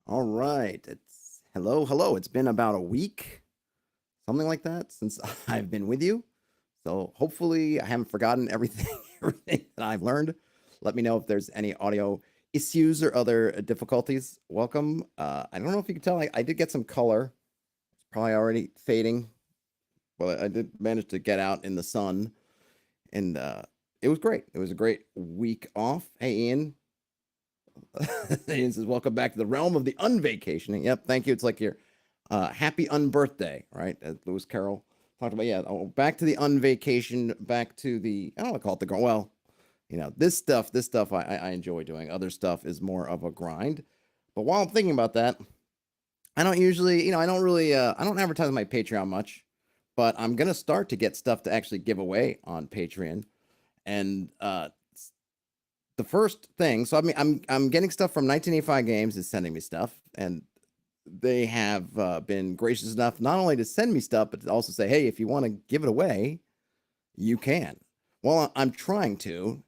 All right. It's hello. It's been about a week, something like that, since I've been with you. So hopefully I haven't forgotten everything, everything that I've learned. Let me know if there's any audio issues or other difficulties. Welcome. I don't know if you can tell, I did get some color. It's probably already fading. Well, I did manage to get out in the sun, and it was great. It was a great week off. Hey, Ian, Ian says, "Welcome back to the realm of the unvacationing." Yep, thank you. It's like your happy unbirthday, right? As Lewis Carroll talked about. Yeah, back to the unvacation, back to the, I don't want to call it the grind. Well, this stuff I enjoy doing. Other stuff is more of a grind. But while I'm thinking about that, I don't usually, I don't really, I don't advertise my Patreon much, but I'm gonna start to get stuff to actually give away on Patreon. And the first thing, so I mean, I'm getting stuff from 1985 Games is sending me stuff, and they have been gracious enough not only to send me stuff, but to also say, hey, if you want to give it away, you can. Well, I'm trying to.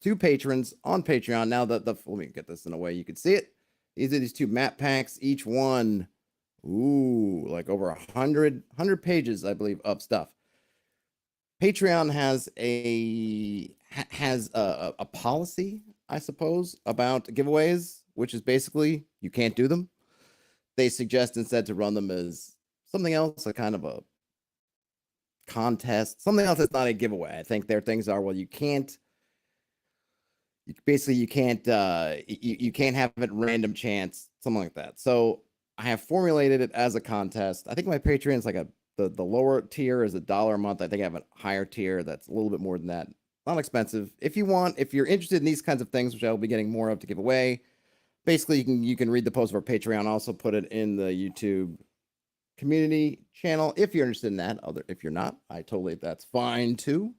Two patrons on Patreon now. Let me get this in a way you can see it. These are these two map packs, each one, ooh, like over 100 pages, I believe, of stuff. Patreon has a policy, I suppose, about giveaways, which is basically you can't do them. They suggest instead to run them as something else, a kind of a contest, something else that's not a giveaway. I think their things are, well, you can't you can't have it random chance, something like that. So I have formulated it as a contest. I think my Patreon is like the lower tier is $1 a month. I think I have a higher tier that's a little bit more than that. Not expensive. If you're interested in these kinds of things, which I will be getting more of to give away, basically you can read the post of our Patreon. Also put it in the YouTube community channel if you're interested in that. If you're not, that's fine too.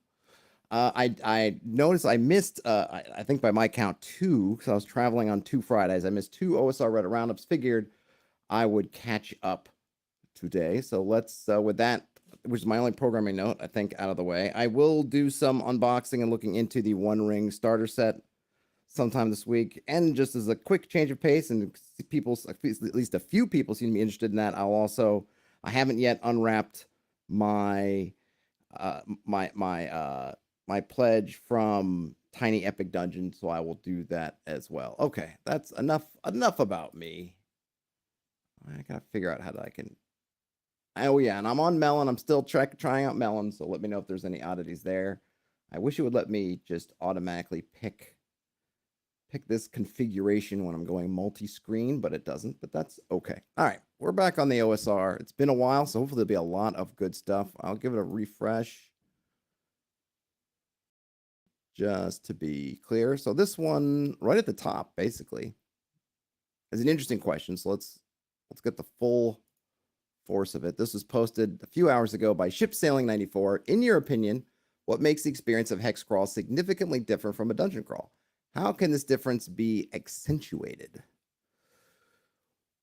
I noticed I missed I think by my count two, because I was traveling on 2 Fridays. I missed two OSR Reddit roundups. Figured I would catch up today. So let's with that, which is my only programming note, I think, out of the way. I will do some unboxing and looking into the One Ring starter set sometime this week. And just as a quick change of pace, and at least a few people seem to be interested in that, I haven't yet unwrapped my my pledge from Tiny Epic Dungeon, so I will do that as well. Okay, that's enough about me. I gotta figure out how I can. Oh yeah, and I'm on Melon. I'm still trying out Melon, so let me know if there's any oddities there. I wish it would let me just automatically pick this configuration when I'm going multi-screen, but it doesn't. But that's okay. All right, we're back on the OSR. It's been a while, so hopefully there'll be a lot of good stuff. I'll give it a refresh just to be clear. So this one right at the top, basically, is an interesting question. So let's get the full force of it. This was posted a few hours ago by Ship Sailing 94. In your opinion, what makes the experience of hexcrawl significantly different from a dungeon crawl? How can this difference be accentuated?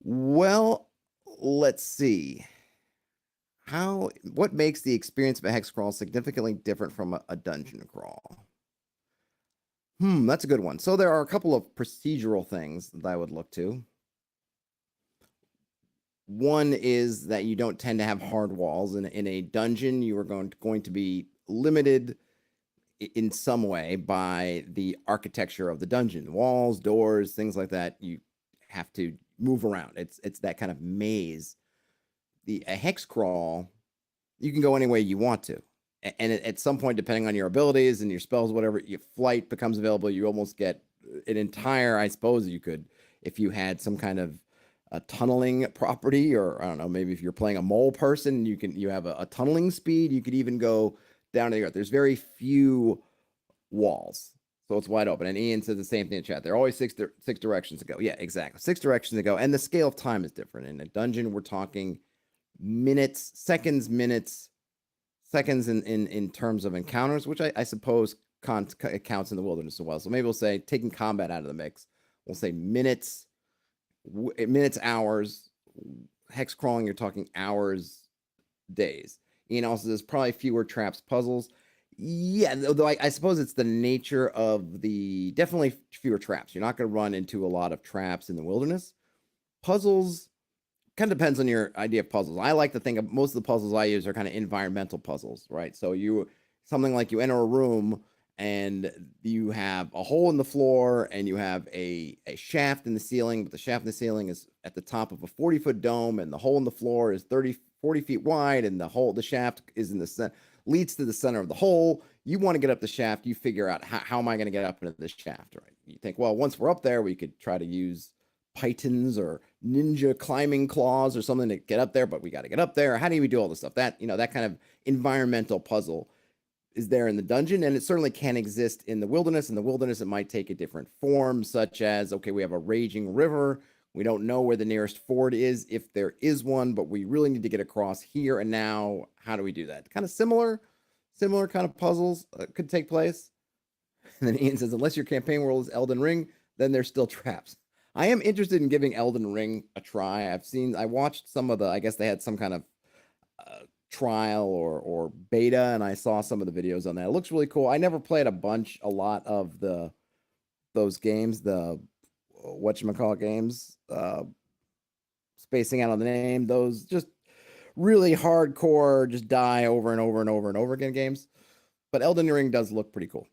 Well, let's see. What makes the experience of a hexcrawl significantly different from a dungeon crawl? That's a good one. So there are a couple of procedural things that I would look to. One is that you don't tend to have hard walls. In a dungeon, you are going to be limited in some way by the architecture of the dungeon. Walls, doors, things like that. You have to move around. It's that kind of maze. A hex crawl, you can go any way you want to. And at some point, depending on your abilities and your spells, whatever, your flight becomes available. You almost get an entire, I suppose you could, if you had some kind of a tunneling property, or I don't know, maybe if you're playing a mole person, you have a tunneling speed. You could even go down to the earth. There's very few walls, so it's wide open. And Ian says the same thing in chat. There are always six directions to go. Yeah, exactly. 6 directions to go. And the scale of time is different. In a dungeon, we're talking minutes, seconds in terms of encounters, which I suppose counts in the wilderness as well. So maybe we'll say, taking combat out of the mix, we'll say minutes, hours. Hex crawling, you're talking hours, days. Ian also says probably fewer traps, puzzles. Yeah, though I suppose it's the nature of definitely fewer traps. You're not going to run into a lot of traps in the wilderness. puzzles kind of depends on your idea of puzzles. I like to think of most of the puzzles I use are kind of environmental puzzles, right? So something like you enter a room and you have a hole in the floor and you have a shaft in the ceiling, but the shaft in the ceiling is at the top of a 40-foot dome, and the hole in the floor is 40 feet wide, and the shaft is in the center, leads to the center of the hole. You want to get up the shaft, you figure out how am I going to get up into the shaft, right? You think, well, once we're up there, we could try to use pythons or ninja climbing claws or something to get up there, but we got to get up there. How do we do all this stuff? That kind of environmental puzzle is there in the dungeon, and it certainly can exist in the wilderness. In the wilderness, it might take a different form, such as, okay, we have a raging river. We don't know where the nearest ford is, if there is one, but we really need to get across here and now. How do we do that? Kind of similar kind of puzzles could take place. And then Ian says, unless your campaign world is Elden Ring, then there's still traps. I am interested in giving Elden Ring a try. I watched some of I guess they had some kind of trial or beta, and I saw some of the videos on that. It looks really cool. I never played a lot of those games, the whatchamacallit games, spacing out on the name, those just really hardcore, just die over and over and over and over again games. But Elden Ring does look pretty cool.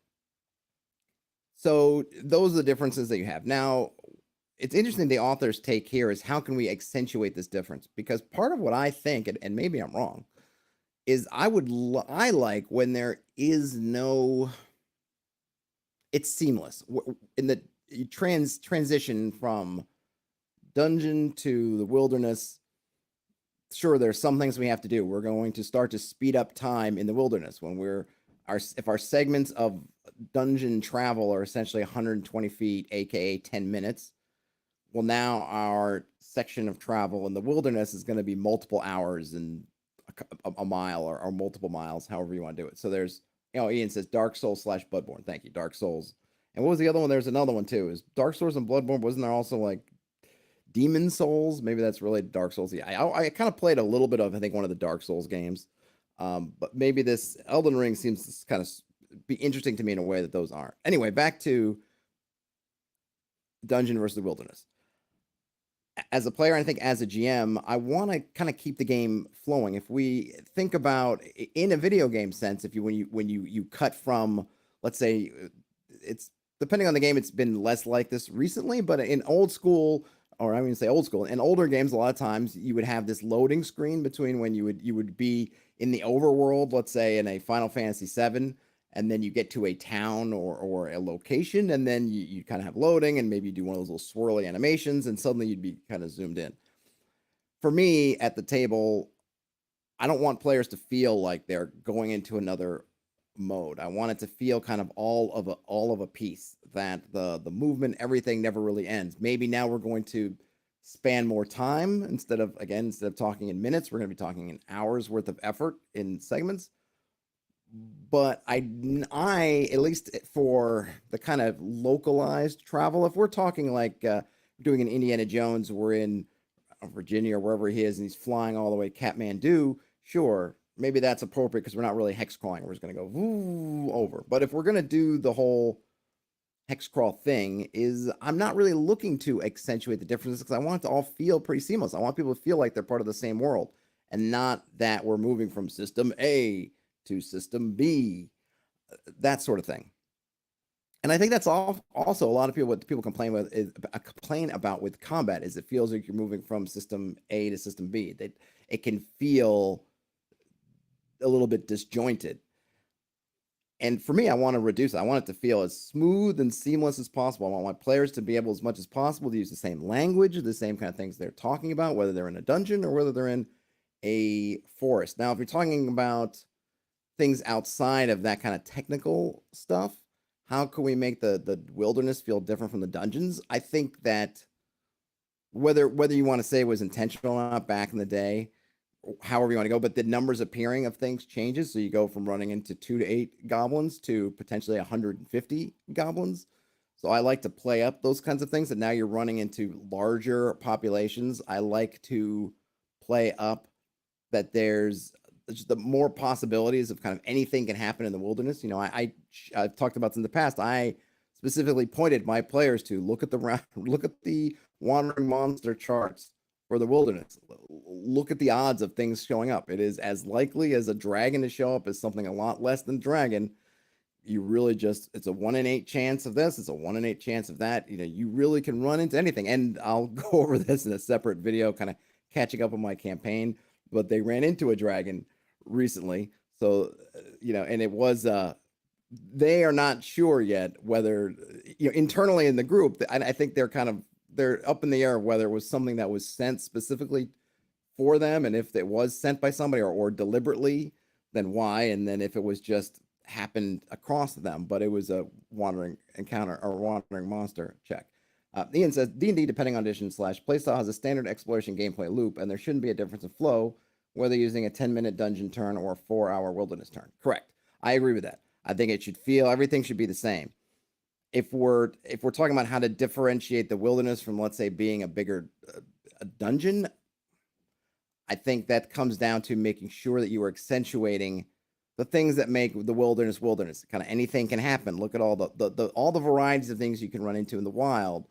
So those are the differences that you have. Now, it's interesting, the author's take here is how can we accentuate this difference? Because part of what I think, and maybe I'm wrong, is I like when there is no, it's seamless in the transition from dungeon to the wilderness. Sure, there's some things we have to do. We're going to start to speed up time in the wilderness when if our segments of dungeon travel are essentially 120 feet, aka 10 minutes. Well, now our section of travel in the wilderness is going to be multiple hours and a mile or multiple miles, however you want to do it. So there's, Ian says Dark Souls / Bloodborne. Thank you, Dark Souls. And what was the other one? There's another one too. Is Dark Souls and Bloodborne? Wasn't there also like Demon Souls? Maybe that's related to Dark Souls. Yeah, I kind of played a little bit of, I think, one of the Dark Souls games. But maybe this Elden Ring seems to kind of be interesting to me in a way that those aren't. Anyway, back to dungeon versus the wilderness. As a player, I think as a GM, I want to kind of keep the game flowing. If we think about in a video game sense, if when you cut from, let's say, it's depending on the game, it's been less like this recently, but in old school, or I mean say old school, in older games, a lot of times you would have this loading screen between when you would be in the overworld, let's say in a Final Fantasy VII, and then you get to a town or a location, and then you kind of have loading, and maybe you do one of those little swirly animations, and suddenly you'd be kind of zoomed in. For me, at the table, I don't want players to feel like they're going into another mode. I want it to feel kind of all of a piece, that the movement, everything never really ends. Maybe now we're going to span more time instead of talking in minutes, we're going to be talking in hours worth of effort in segments. But I at least for the kind of localized travel, if we're talking like doing an Indiana Jones, we're in Virginia or wherever he is, and he's flying all the way to Kathmandu, sure, maybe that's appropriate because we're not really hex crawling. We're just going to go woo over. But if we're going to do the whole hex crawl thing, I'm not really looking to accentuate the differences because I want it to all feel pretty seamless. I want people to feel like they're part of the same world and not that we're moving from system A to system B, that sort of thing. And I think that's also a lot of people, what people complain about with combat is it feels like you're moving from system A to system B. That it can feel a little bit disjointed. And for me, I want to reduce it. I want it to feel as smooth and seamless as possible. I want my players to be able, as much as possible, to use the same language, the same kind of things they're talking about, whether they're in a dungeon or whether they're in a forest. Now, if you're talking about things outside of that kind of technical stuff, how can we make the wilderness feel different from the dungeons? I think that whether you want to say it was intentional or not back in the day, however you want to go, but the numbers appearing of things changes. So you go from running into 2 to 8 goblins to potentially 150 goblins. So I like to play up those kinds of things. And now you're running into larger populations. I like to play up that there's just the more possibilities of kind of anything can happen in the wilderness. I've talked about this in the past. I specifically pointed my players to look at the wandering monster charts for the wilderness. Look at the odds of things showing up. It is as likely as a dragon to show up as something a lot less than dragon. You really it's a 1 in 8 chance of this. It's a 1 in 8 chance of that. You really can run into anything. And I'll go over this in a separate video, kind of catching up on my campaign. But they ran into a dragon recently. So, and it was, they are not sure yet whether, internally in the group, I think they're up in the air whether it was something that was sent specifically for them. And if it was sent by somebody or deliberately, then why? And then if it was just happened across them, but it was a wandering encounter or wandering monster check. Ian says D&D, depending on edition / playstyle, has a standard exploration gameplay loop, and there shouldn't be a difference in flow whether using a 10-minute dungeon turn or a 4-hour wilderness turn. Correct. I agree with that. I think everything should be the same. If we're talking about how to differentiate the wilderness from, let's say, being a bigger a dungeon, I think that comes down to making sure that you are accentuating the things that make the wilderness. Kind of anything can happen. Look at all the varieties of things you can run into in the wild.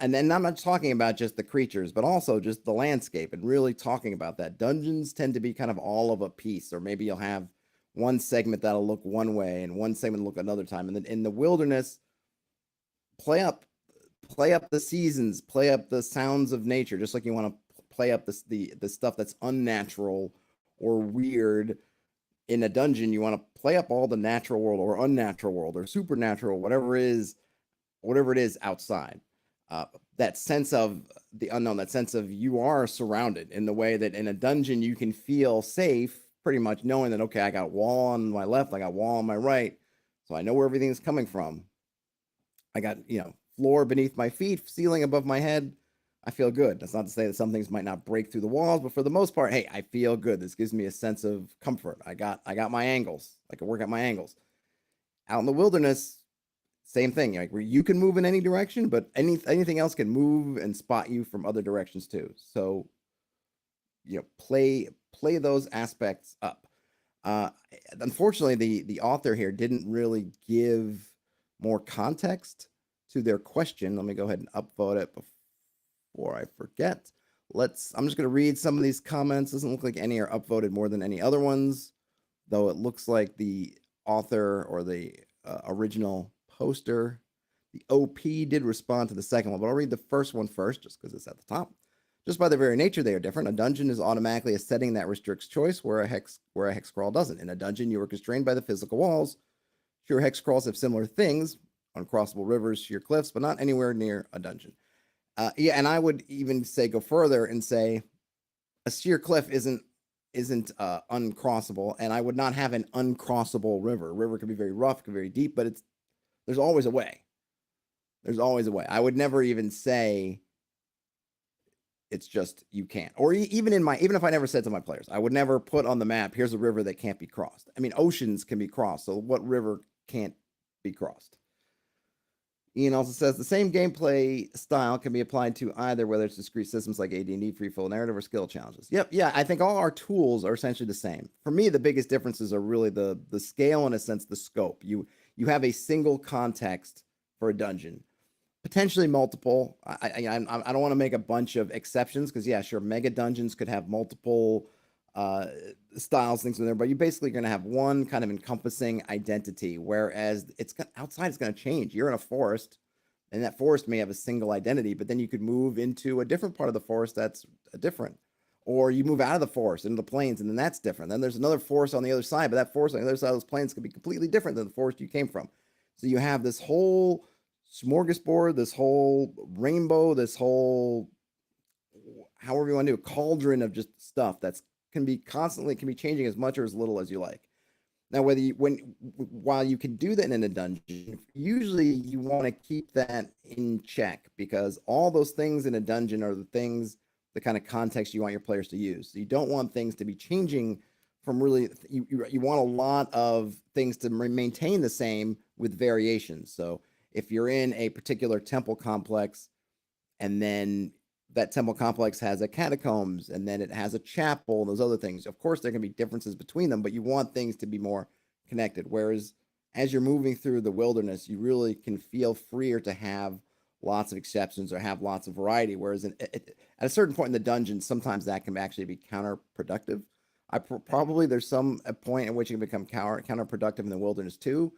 And then I'm not talking about just the creatures, but also just the landscape, and really talking about that. Dungeons tend to be kind of all of a piece, or maybe you'll have one segment that'll look one way and one segment look another time. And then in the wilderness, play up the seasons, play up the sounds of nature, just like you want to play up the stuff that's unnatural or weird. In a dungeon, you want to play up all the natural world or unnatural world or supernatural, whatever it is outside. That sense of the unknown, that sense of you are surrounded, in the way that in a dungeon you can feel safe, pretty much knowing that, okay, I got a wall on my left, I got a wall on my right, so I know where everything's coming from. I got, floor beneath my feet, ceiling above my head. I feel good. That's not to say that some things might not break through the walls, but for the most part, hey, I feel good. This gives me a sense of comfort. I got my angles. I can work out my angles. Out in the wilderness, same thing. Like, where you can move in any direction, but anything else can move and spot you from other directions too. So, play those aspects up. Unfortunately, the author here didn't really give more context to their question. Let me go ahead and upvote it before I forget. I'm just going to read some of these comments. Doesn't look like any are upvoted more than any other ones, though it looks like the author or the original poster, the OP, did respond to the second one, but I'll read the first one first just because it's at the top. Just by their very nature, they are different. A dungeon is automatically a setting that restricts choice, where a hexcrawl doesn't. In a dungeon, you are constrained by the physical walls. Sure, hexcrawls have similar things, uncrossable rivers, sheer cliffs, but not anywhere near a dungeon. And I would even go further and say a sheer cliff isn't uncrossable, and I would not have an uncrossable river. A river could be very rough, could be very deep, but there's always a way. There's always a way. I would never even say it's just you can't. Or even if I never said to my players, I would never put on the map, here's a river that can't be crossed. I mean, oceans can be crossed, so what river can't be crossed? Ian also says the same gameplay style can be applied to either, whether it's discrete systems like AD&D, free flow narrative, or skill challenges. Yep, yeah, I think all our tools are essentially the same. For me, the biggest differences are really the scale, in a sense, the scope. You have a single context for a dungeon, potentially multiple. I don't want to make a bunch of exceptions, because yeah, sure, mega dungeons could have multiple styles, things in there, but you basically going to have one kind of encompassing identity, whereas outside it's going to change. You're in a forest, and that forest may have a single identity, but then you could move into a different part of the forest that's different, or you move out of the forest into the plains, and then that's different. Then there's another forest on the other side, but that forest on the other side of those plains could be completely different than the forest you came from. So you have this whole smorgasbord, this whole rainbow, this whole, however you want to do, a cauldron of just stuff that's can be changing as much or as little as you like. Now, while you can do that in a dungeon, usually you want to keep that in check, because all those things in a dungeon are the kind of context you want your players to use. So you don't want things to be changing from really, you want a lot of things to maintain the same with variations. So if you're in a particular temple complex, and then that temple complex has a catacombs, and then it has a chapel, and those other things, of course there can be differences between them, but you want things to be more connected. Whereas as you're moving through the wilderness, you really can feel freer to have lots of exceptions or have lots of variety. Whereas at a certain point in the dungeon, sometimes that can actually be counterproductive. Probably there's some a point at which it can become counterproductive in the wilderness too,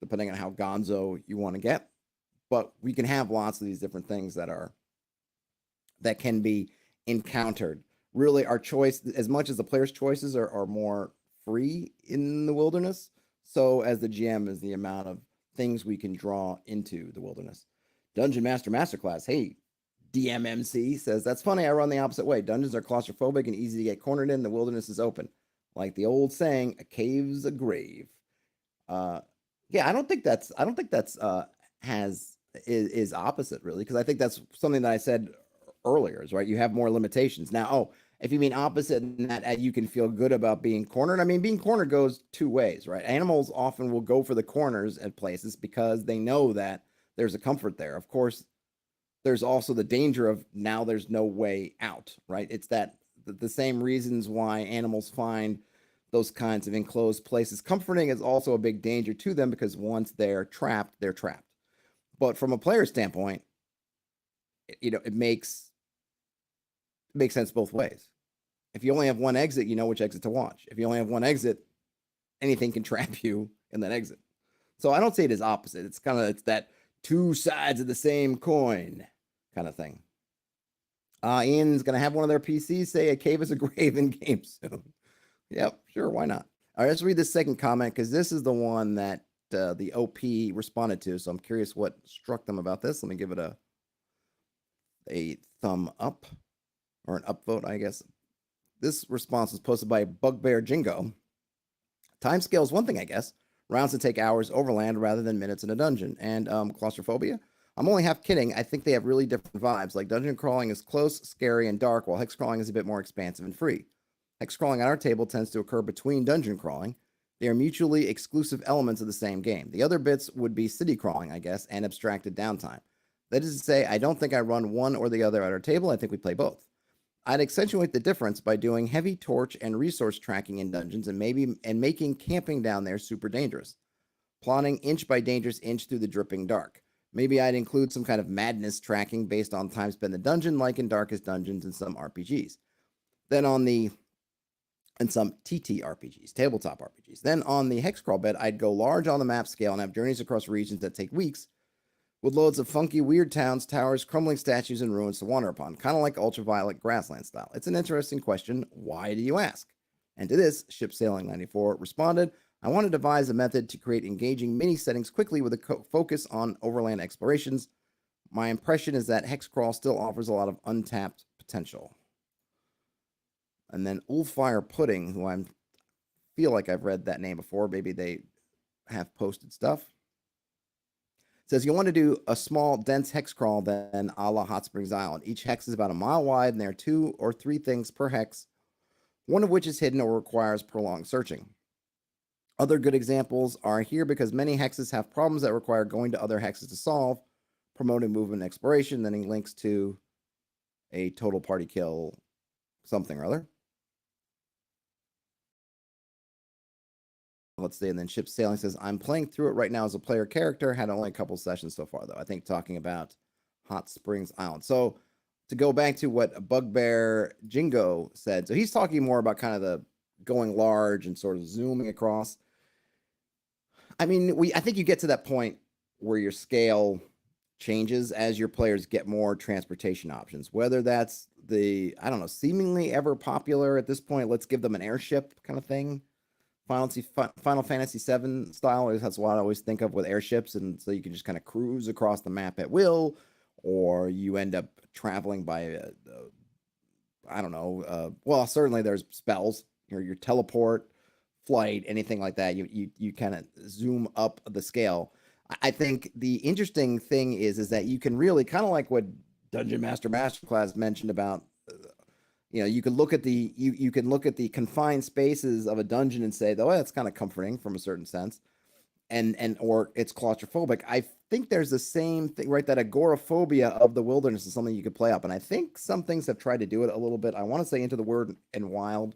depending on how gonzo you want to get. But we can have lots of these different things that can be encountered. Really, our choice, as much as the player's choices are more free in the wilderness, so as the GM is the amount of things we can draw into the wilderness. Dungeon Master Masterclass. Hey, DMMC says, that's funny. I run the opposite way. Dungeons are claustrophobic and easy to get cornered in. The wilderness is open. Like the old saying, a cave's a grave. Yeah, I don't think that's is opposite really, because I think that's something that I said earlier, is right. You have more limitations now. If you mean opposite in that you can feel good about being cornered, I mean, being cornered goes two ways, right? Animals often will go for the corners at places because they know that there's a comfort there. Of course, there's also the danger of now there's no way out, right? It's that the same reasons why animals find those kinds of enclosed places comforting is also a big danger to them, because once they're trapped, they're trapped. But from a player standpoint, it makes sense both ways. If you only have one exit, you know which exit to watch. If you only have one exit, anything can trap you in that exit. So I don't say it as opposite. It's that two sides of the same coin kind of thing. Ian's going to have one of their PCs say a cave is a grave in game soon. Yep, sure, why not? All right, let's read this second comment, because this is the one that the OP responded to. So I'm curious what struck them about this. Let me give it a thumb up, or an upvote, I guess. This response was posted by Bugbear Jingo. Timescale is one thing, I guess. Rounds that take hours overland rather than minutes in a dungeon. And claustrophobia? I'm only half kidding. I think they have really different vibes. Like dungeon crawling is close, scary, and dark, while hex crawling is a bit more expansive and free. Hex crawling at our table tends to occur between dungeon crawling. They are mutually exclusive elements of the same game. The other bits would be city crawling, I guess, and abstracted downtime. That is to say, I don't think I run one or the other at our table. I think we play both. I'd accentuate the difference by doing heavy torch and resource tracking in dungeons, and making camping down there super dangerous. Plotting inch by dangerous inch through the dripping dark. Maybe I'd include some kind of madness tracking based on time spent in the dungeon, like in Darkest Dungeons and some RPGs. Then and some TTRPGs, tabletop RPGs. Then on the hexcrawl bed, I'd go large on the map scale and have journeys across regions that take weeks, with loads of funky, weird towns, towers, crumbling statues, and ruins to wander upon, kind of like Ultraviolet Grassland style. It's an interesting question. Why do you ask? And to this, Ship Sailing 94 responded, I want to devise a method to create engaging mini settings quickly with a focus on overland explorations. My impression is that hexcrawl still offers a lot of untapped potential. And then Ulfire Pudding, who I feel like I've read that name before, maybe they have posted stuff, says you want to do a small, dense hex crawl, then a la Hot Springs Island. Each hex is about a mile wide, and there are 2 or 3 things per hex, one of which is hidden or requires prolonged searching. Other good examples are here because many hexes have problems that require going to other hexes to solve, promoting movement and exploration. Then he links to a total party kill something or other. Let's see, and then Ship Sailing says, I'm playing through it right now as a player character. Had only a couple sessions so far, though. I think talking about Hot Springs Island. So to go back to what Bugbear Jingo said, so he's talking more about kind of the going large and sort of zooming across. I mean, I think you get to that point where your scale changes as your players get more transportation options, whether that's I don't know, seemingly ever popular at this point, let's give them an airship kind of thing. Final Fantasy VII style, that's what I always think of with airships, and so you can just kind of cruise across the map at will, or you end up traveling by, I don't know, well, certainly there's spells, your teleport, flight, anything like that. You kind of zoom up the scale. I think the interesting thing is that you can really, kind of like what Dungeon Master Masterclass mentioned about, you can look at the confined spaces of a dungeon and say, oh, that's kind of comforting from a certain sense, or it's claustrophobic. I think there's the same thing, right? That agoraphobia of the wilderness is something you could play up, and I think some things have tried to do it a little bit. I want to say Into the Word and Wild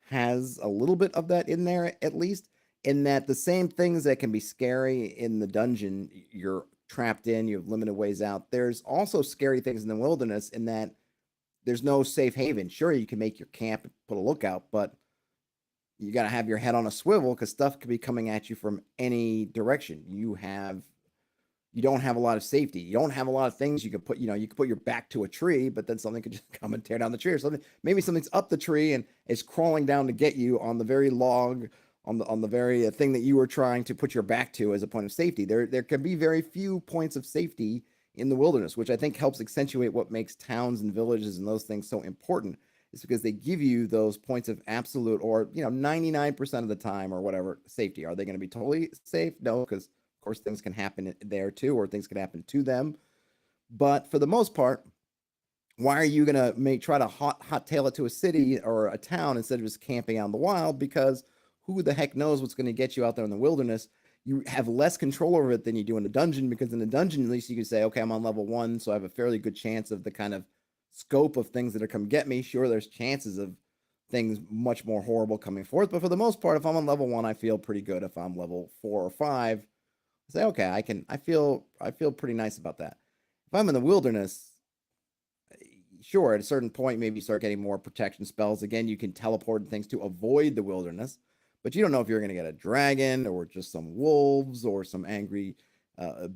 has a little bit of that in there, at least. in that the same things that can be scary in the dungeon, you're trapped in, you have limited ways out. There's also scary things in the wilderness in that there's no safe haven. Sure, you can make your camp and put a lookout, but you got to have your head on a swivel because stuff could be coming at you from any direction. You don't have a lot of safety. You don't have a lot of things you can put. You can put your back to a tree, but then something could just come and tear down the tree, or something. Maybe something's up the tree and is crawling down to get you on the very log, on the very thing that you were trying to put your back to as a point of safety. There can be very few points of safety in the wilderness, which I think helps accentuate what makes towns and villages and those things so important. Is because they give you those points of absolute, or 99% of the time or whatever, safety. Are they going to be totally safe? No, because of course things can happen there too, or things can happen to them. But for the most part, why are you going to try to hot tail it to a city or a town instead of just camping out in the wild? Because who the heck knows what's going to get you out there in the wilderness? You have less control over it than you do in a dungeon, because in a dungeon, at least you can say, okay, I'm on level 1, so I have a fairly good chance of the kind of scope of things that are come get me. Sure, there's chances of things much more horrible coming forth, but for the most part, if I'm on level 1, I feel pretty good. If I'm level 4 or 5, I say, okay, I feel pretty nice about that. If I'm in the wilderness, sure, at a certain point, maybe you start getting more protection spells. Again, you can teleport things to avoid the wilderness, but you don't know if you're going to get a dragon or just some wolves or some angry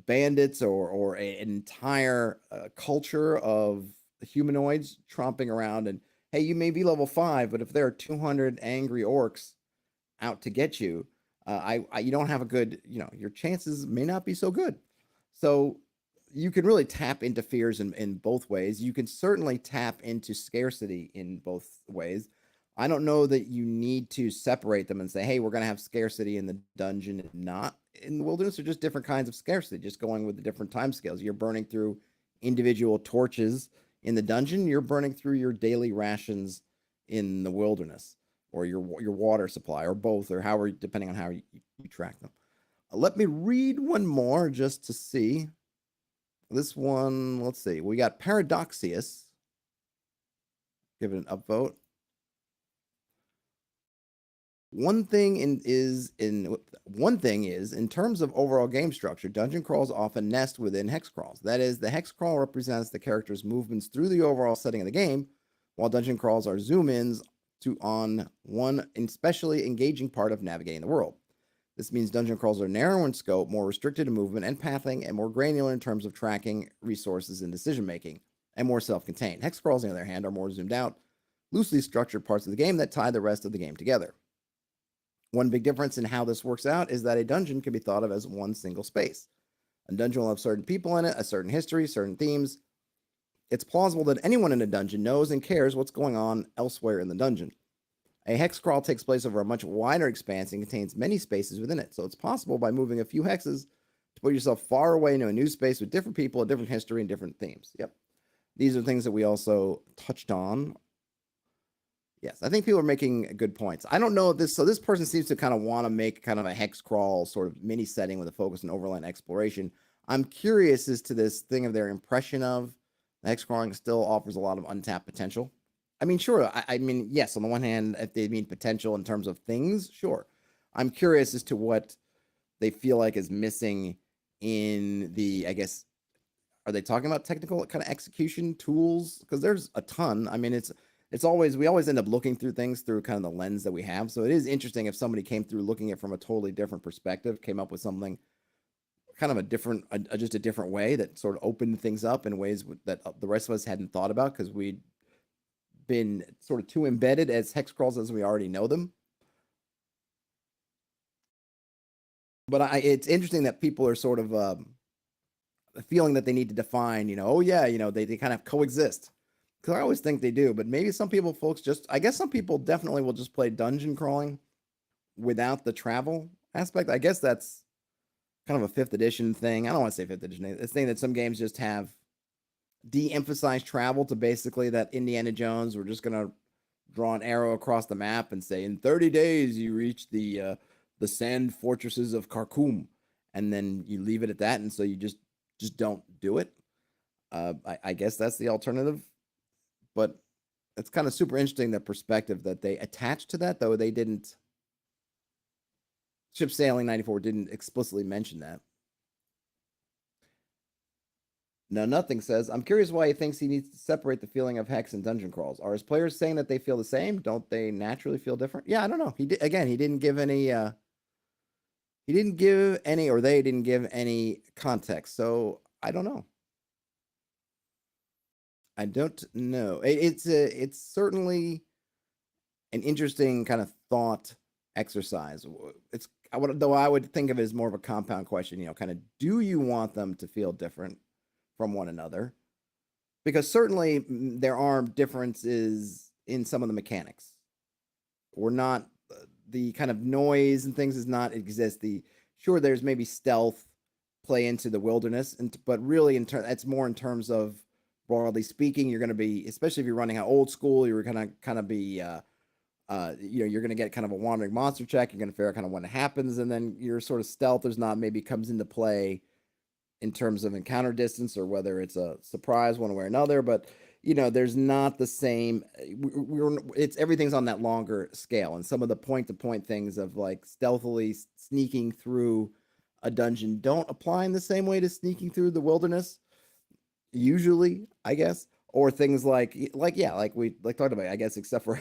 bandits or an entire culture of humanoids tromping around. And hey, you may be level 5, but if there are 200 angry orcs out to get you, you don't have a good, your chances may not be so good. So you can really tap into fears in both ways. You can certainly tap into scarcity in both ways. I don't know that you need to separate them and say, hey, we're going to have scarcity in the dungeon and not in the wilderness. They're just different kinds of scarcity, just going with the different time scales. You're burning through individual torches in the dungeon, you're burning through your daily rations in the wilderness, or your water supply, or both, or however, depending on how you track them. Let me read one more just to see. This one, let's see. We got Paradoxius. Give it an upvote. One thing is in terms of overall game structure, dungeon crawls often nest within hex crawls. That is, the hex crawl represents the character's movements through the overall setting of the game, while dungeon crawls are zoom-ins on one especially engaging part of navigating the world. This means dungeon crawls are narrow in scope, more restricted in movement and pathing, and more granular in terms of tracking, resources, and decision-making, and more self-contained. Hex crawls, on the other hand, are more zoomed out, loosely structured parts of the game that tie the rest of the game together. One big difference in how this works out is that a dungeon can be thought of as one single space. A dungeon will have certain people in it, a certain history, certain themes. It's plausible that anyone in a dungeon knows and cares what's going on elsewhere in the dungeon. A hex crawl takes place over a much wider expanse and contains many spaces within it, so it's possible by moving a few hexes to put yourself far away into a new space with different people, a different history, and different themes. Yep. These are things that we also touched on. Yes, I think people are making good points. I don't know this. So this person seems to kind of want to make kind of a hex crawl sort of mini setting with a focus on overland exploration. I'm curious as to this thing of their impression of the hex crawling still offers a lot of untapped potential. I mean, sure. I mean, yes, on the one hand, if they mean potential in terms of things, sure. I'm curious as to what they feel like is missing in the, I guess, are they talking about technical kind of execution tools? Because there's a ton. I mean, we always end up looking through things through kind of the lens that we have. So it is interesting if somebody came through looking at it from a totally different perspective, came up with something kind of a different, just a different way that sort of opened things up in ways that the rest of us hadn't thought about because we'd been sort of too embedded as hex crawls as we already know them. But it's interesting that people are sort of feeling that they need to define, oh yeah, they kind of coexist. Because I always think they do, but maybe some folks I guess some people definitely will just play dungeon crawling without the travel aspect. I guess that's kind of a 5th edition thing. I don't want to say 5th edition. It's thing that some games just have de-emphasized travel to basically that Indiana Jones, we're just going to draw an arrow across the map and say, in 30 days, you reach the sand fortresses of Kharkoum. And then you leave it at that. And so you just don't do it. I guess that's the alternative. But it's kind of super interesting, the perspective that they attached to that, though they didn't. Ship Sailing 94 didn't explicitly mention that. No, nothing says. I'm curious why he thinks he needs to separate the feeling of hex and dungeon crawls. Are his players saying that they feel the same? Don't they naturally feel different? Yeah, I don't know. He did, again, he didn't give any or they didn't give any context. So I don't know. I don't know. It's certainly an interesting kind of thought exercise. It's though I would think of it as more of a compound question, kind of do you want them to feel different from one another? Because certainly there are differences in some of the mechanics. We're not the kind of noise and things does not exist. Sure, there's maybe stealth play into the wilderness, but really it's more in terms of, broadly speaking, you're going to be, especially if you're running an old school, you're going to kind of be you're going to get kind of a wandering monster check. You're going to figure out kind of when it happens, and then your sort of stealth is not maybe comes into play in terms of encounter distance or whether it's a surprise one way or another. But there's not the same. It's everything's on that longer scale, and some of the point-to-point things of like stealthily sneaking through a dungeon don't apply in the same way to sneaking through the wilderness. Usually, I guess, or things like we talked about, I guess, except for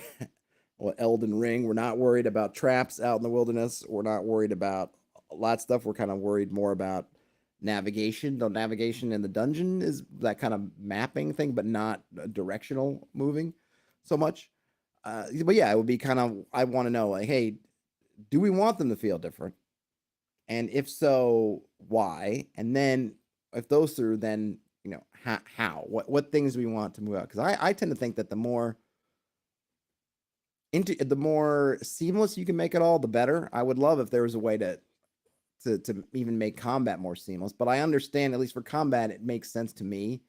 Elden Ring, we're not worried about traps out in the wilderness. We're not worried about a lot of stuff. We're kind of worried more about navigation. The navigation in the dungeon is that kind of mapping thing, but not directional moving so much. But yeah, it would be kind of, I want to know, like, hey, do we want them to feel different? And if so, why? And then if those through, then how? What things do we want to move out? Because I tend to think that the more seamless you can make it all, the better. I would love if there was a way to even make combat more seamless, but I understand, at least for combat, it makes sense to me.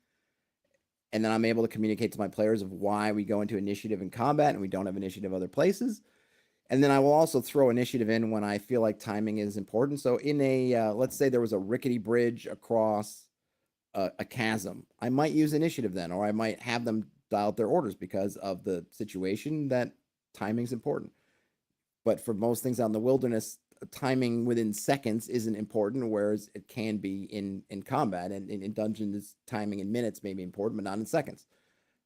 And then I'm able to communicate to my players of why we go into initiative in combat and we don't have initiative other places. And then I will also throw initiative in when I feel like timing is important. So in let's say there was a rickety bridge across a chasm, I might use initiative then, or I might have them dial out their orders because of the situation that timing's important. But for most things out in the wilderness, timing within seconds isn't important, whereas it can be in combat, and in dungeons, timing in minutes may be important, but not in seconds.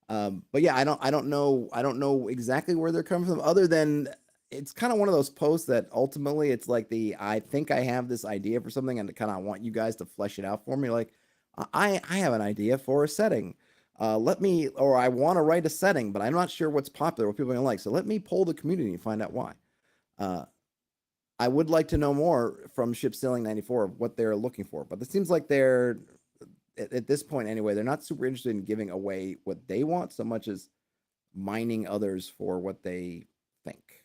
But yeah, I don't know exactly where they're coming from, other than it's kind of one of those posts that ultimately it's like I think I have this idea for something, and kind of want you guys to flesh it out for me. Like I have an idea for a setting. I want to write a setting, but I'm not sure what's popular, what people are gonna like. So let me poll the community and find out why. I would like to know more from Ship Sailing 94 of what they're looking for, but it seems like they're, at this point anyway, they're not super interested in giving away what they want so much as mining others for what they think.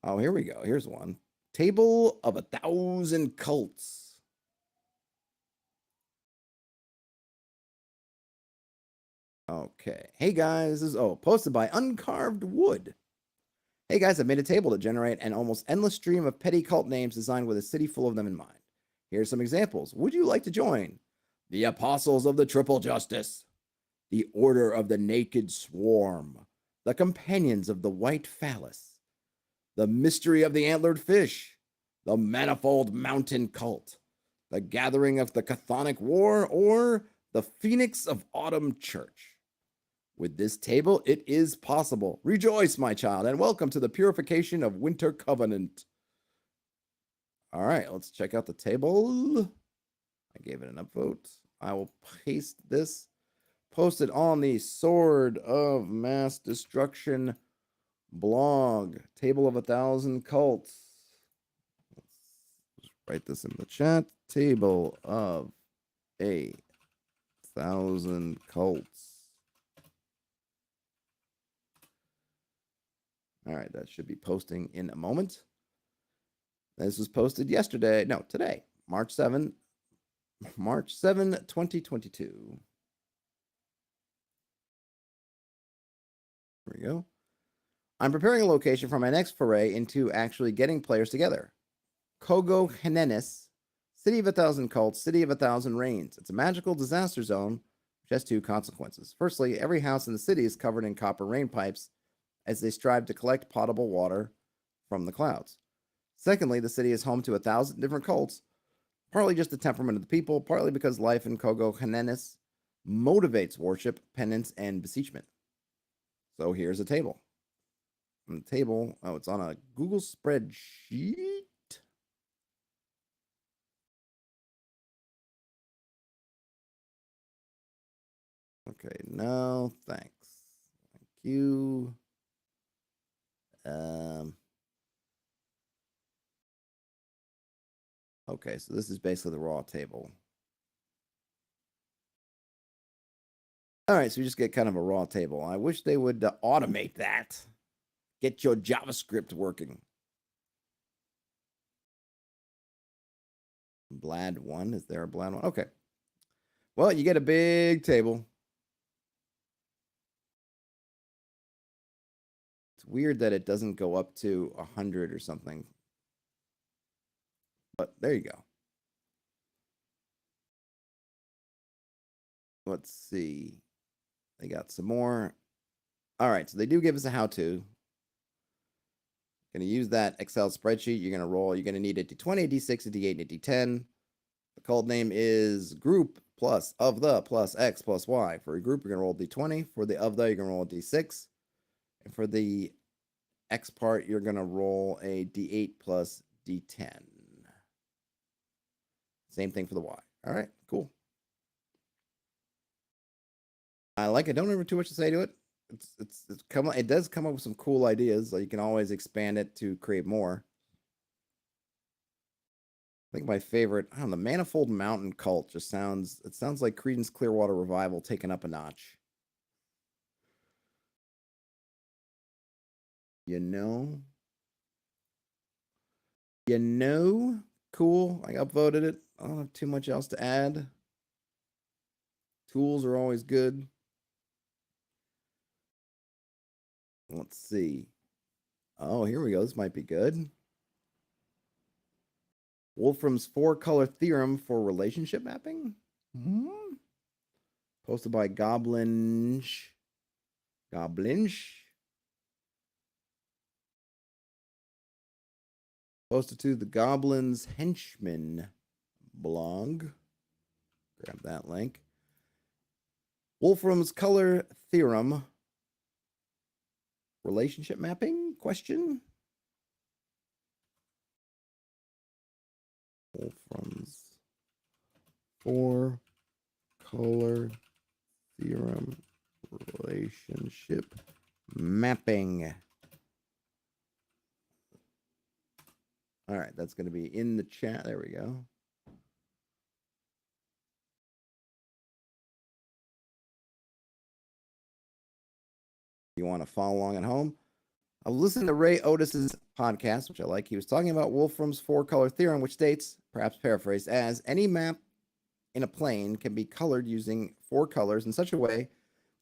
Oh, here we go. Here's one. Table of 1,000 cults. Okay. Hey guys, this is posted by Uncarved Wood. Hey guys, I've made a table to generate an almost endless stream of petty cult names designed with a city full of them in mind. Here's some examples. Would you like to join? The Apostles of the Triple Justice, the Order of the Naked Swarm, the Companions of the White Phallus, the Mystery of the Antlered Fish, the Manifold Mountain Cult, the Gathering of the Chthonic War, or the Phoenix of Autumn Church. With this table, it is possible. Rejoice, my child, and welcome to the purification of Winter Covenant. All right, let's check out the table. I gave it an upvote. I will paste this, post it on the Sword of Mass Destruction blog. Table of 1,000 cults. Let's write this in the chat. Table of 1,000 cults. All right, that should be posting in a moment. This was posted today, March 7, 2022. There we go. I'm preparing a location for my next foray into actually getting players together. Kogo Henenis, City of 1,000 Cults, City of 1,000 Rains. It's a magical disaster zone, which has two consequences. Firstly, every house in the city is covered in copper rain pipes as they strive to collect potable water from the clouds. Secondly, the city is home to 1,000 different cults, partly just the temperament of the people, partly because life in Kogo Hanenis motivates worship, penance, and beseechment. So here's a table. On the table, oh, it's on a Google spreadsheet. Okay, no, thanks. Thank you. Okay, so this is basically the raw table. All right, so we just get kind of a raw table. I wish they would automate that. Get your JavaScript working. Blad 1, is there a Blad 1? Okay. Well, you get a big table. It's weird that it doesn't go up to 100 or something. But there you go. Let's see. They got some more. All right, so they do give us a how-to. Going to use that Excel spreadsheet. You're going to roll. You're going to need a D20, a D6, a D8, and a D10. The code name is group plus of the plus X plus Y. For a group, you're going to roll D20. For the of the, you're going to roll a D6. And for the X part, you're going to roll a D8 plus D10. Same thing for the Y. All right, cool. I like it. Don't have too much to say to it. It does come up with some cool ideas. Like you can always expand it to create more. I think my favorite, I don't know, the Manifold Mountain cult just sounds like Creedence Clearwater Revival taken up a notch. You know? Cool. I upvoted it. I don't have too much else to add. Tools are always good. Let's see. Oh, here we go. This might be good. Wolfram's 4-color theorem for relationship mapping. Posted by Goblinsh. Posted to the Goblin's Henchman blog. Grab that link. Wolfram's color theorem. Relationship mapping? Question. Wolfram's 4-color theorem relationship mapping. All right, that's going to be in the chat. There we go. You want to follow along at home? I was listening to Ray Otis's podcast, which I like. He was talking about Wolfram's 4-color theorem, which states, perhaps paraphrased, as any map in a plane can be colored using 4 colors in such a way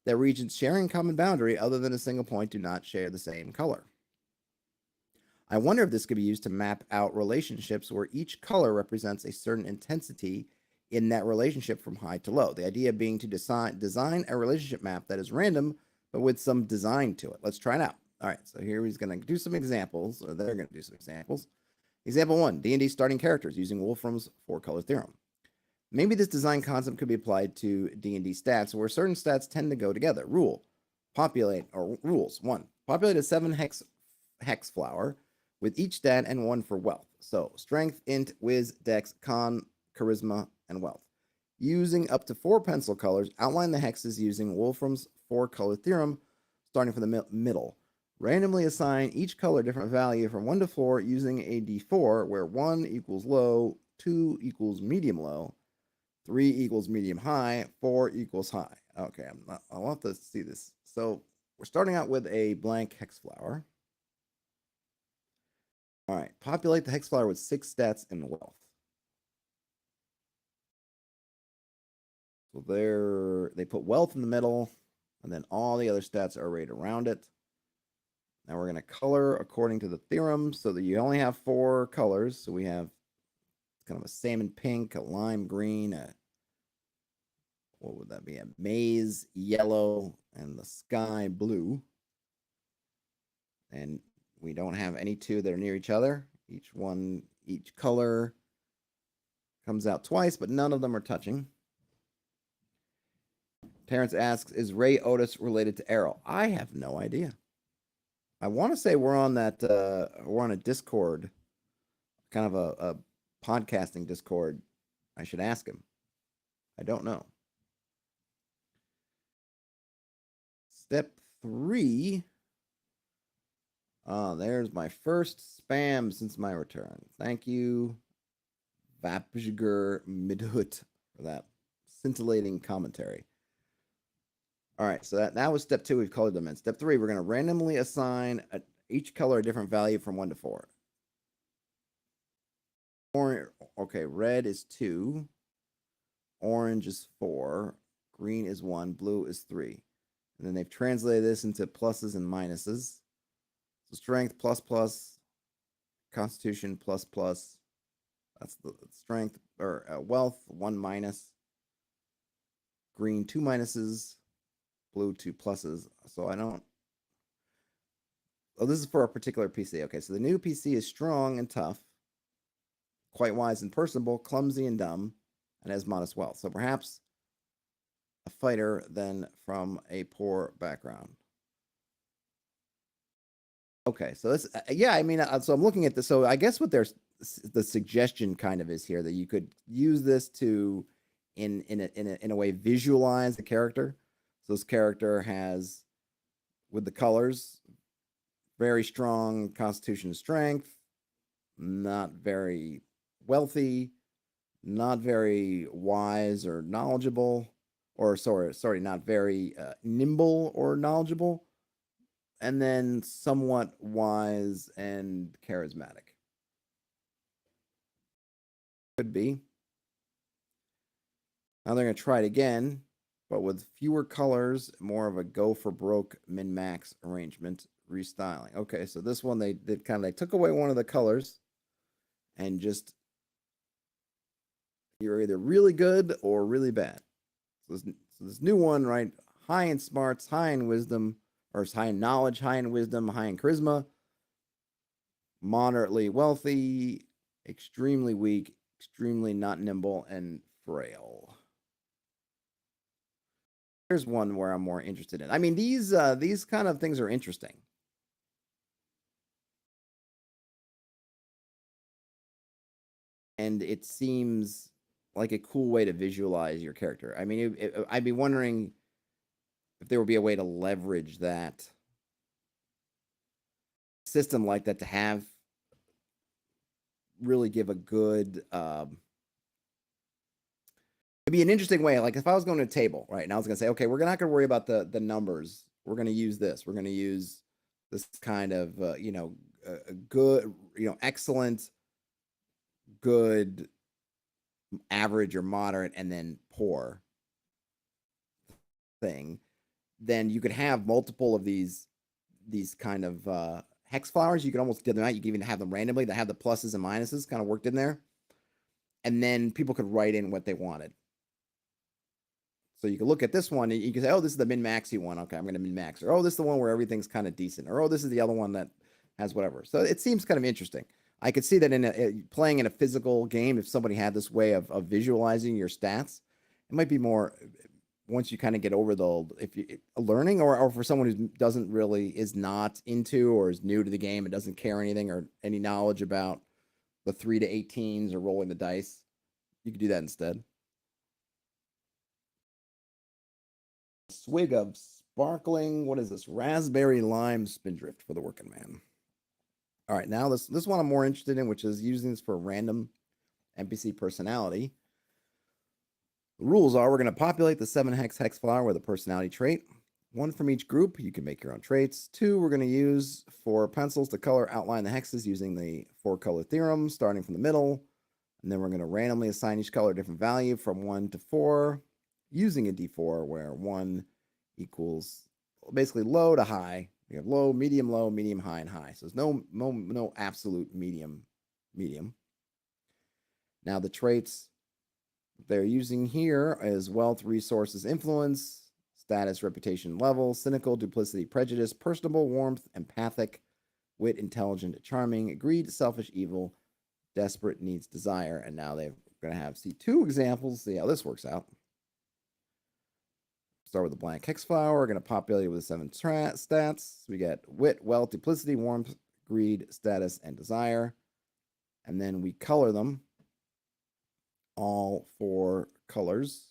that regions sharing a common boundary other than a single point do not share the same color. I wonder if this could be used to map out relationships where each color represents a certain intensity in that relationship from high to low. The idea being to design a relationship map that is random, but with some design to it. Let's try it out. All right, so here he's going to do some examples, or they're going to do some examples. Example 1, D&D starting characters using Wolfram's 4-color theorem. Maybe this design concept could be applied to D&D stats where certain stats tend to go together. Rules. 1. Populate a 7 hex flower with each stat and 1 for wealth. So strength, int, whiz, dex, con, charisma, and wealth. Using up to 4 pencil colors, outline the hexes using Wolfram's 4-color theorem, starting from the middle. Randomly assign each color different value from 1 to 4 using a D4, where 1 equals low, 2 equals medium low, 3 equals medium high, 4 equals high. Okay, I want to see this. So we're starting out with a blank hex flower. All right, populate the hex flower with 6 stats and wealth. So they put wealth in the middle, and then all the other stats are right around it. Now we're going to color according to the theorem so that you only have 4 colors. So we have kind of a salmon pink, a lime green, what would that be? A maize yellow, and the sky blue. And we don't have any 2 that are near each other. Each color comes out twice, but none of them are touching. Terrence asks, is Ray Otis related to Errol? I have no idea. I want to say we're on a Discord, kind of a podcasting Discord. I should ask him. I don't know. Step 3. There's my first spam since my return. Thank you, Vapjger Midhut, for that scintillating commentary. All right, so that was step 2. We've colored them in. Step 3, we're going to randomly assign each color a different value from 1 to 4. Okay, red is 2. Orange is 4. Green is 1. Blue is 3. And then they've translated this into pluses and minuses. So strength plus plus, constitution plus plus. That's the strength, or wealth 1 minus. Green 2 minuses. Blue 2 pluses. So I don't. Oh, this is for a particular PC. Okay, so the new PC is strong and tough, quite wise and personable, clumsy and dumb, and has modest wealth. So perhaps a fighter then from a poor background. Okay, so this, yeah, I mean, so I'm looking at this. So I guess what the suggestion kind of is here, that you could use this to, in a way, visualize the character. So this character has, with the colors, very strong constitution and strength, not very wealthy, not very wise or knowledgeable, or sorry, not very nimble or knowledgeable, and then somewhat wise and charismatic. Could be. Now they're going to try it again, but with fewer colors, more of a go for broke min-max arrangement, restyling. Okay, so this one they took away one of the colors and just, you're either really good or really bad. So this new one, right? High in smarts, high in wisdom, or high in knowledge, high in wisdom, high in charisma, moderately wealthy, extremely weak, extremely not nimble, and frail. Here's one where I'm more interested in. I mean, these kind of things are interesting. And it seems like a cool way to visualize your character. I mean, I'd be wondering if there would be a way to leverage that system like that to have really give a good it'd be an interesting way. Like if I was going to a table, right, and I was going to say, okay, we're not going to worry about the numbers. We're going to use this. We're going to use this kind of good, excellent, good, average or moderate, and then poor thing. Then you could have multiple of these kind of hex flowers. You could almost give them out. You can even have them randomly that have the pluses and minuses kind of worked in there. And then people could write in what they wanted. So you can look at this one and you can say, oh, this is the min-maxy one. Okay, I'm going to min-max. Or, oh, this is the one where everything's kind of decent. Or, oh, this is the other one that has whatever. So it seems kind of interesting. I could see that in playing in a physical game, if somebody had this way of visualizing your stats, it might be more, once you kind of get over learning, or for someone who is not into or is new to the game and doesn't care anything or any knowledge about the 3 to 18s or rolling the dice, you could do that instead. Swig of sparkling, what is this? Raspberry lime spindrift for the working man. All right, now this one I'm more interested in, which is using this for random NPC personality. The rules are, we're going to populate the 7-hex hex flower with a personality trait. 1 from each group. You can make your own traits. 2, we're going to use 4 pencils to color outline the hexes using the 4-color theorem, starting from the middle. And then we're going to randomly assign each color a different value from 1 to 4, using a D4, where 1 equals basically low to high. We have low, medium, high, and high. So there's no absolute medium. Now the traits they're using here is wealth, resources, influence, status, reputation, level, cynical, duplicity, prejudice, personable, warmth, empathic, wit, intelligent, charming, greed, selfish, evil, desperate, needs, desire. And now they're going to have, see, 2 examples. See how this works out. Start with a blank hex flower. We're going to populate it with 7 stats. We get wit, wealth, duplicity, warmth, greed, status, and desire. And then we color them, all 4 colors.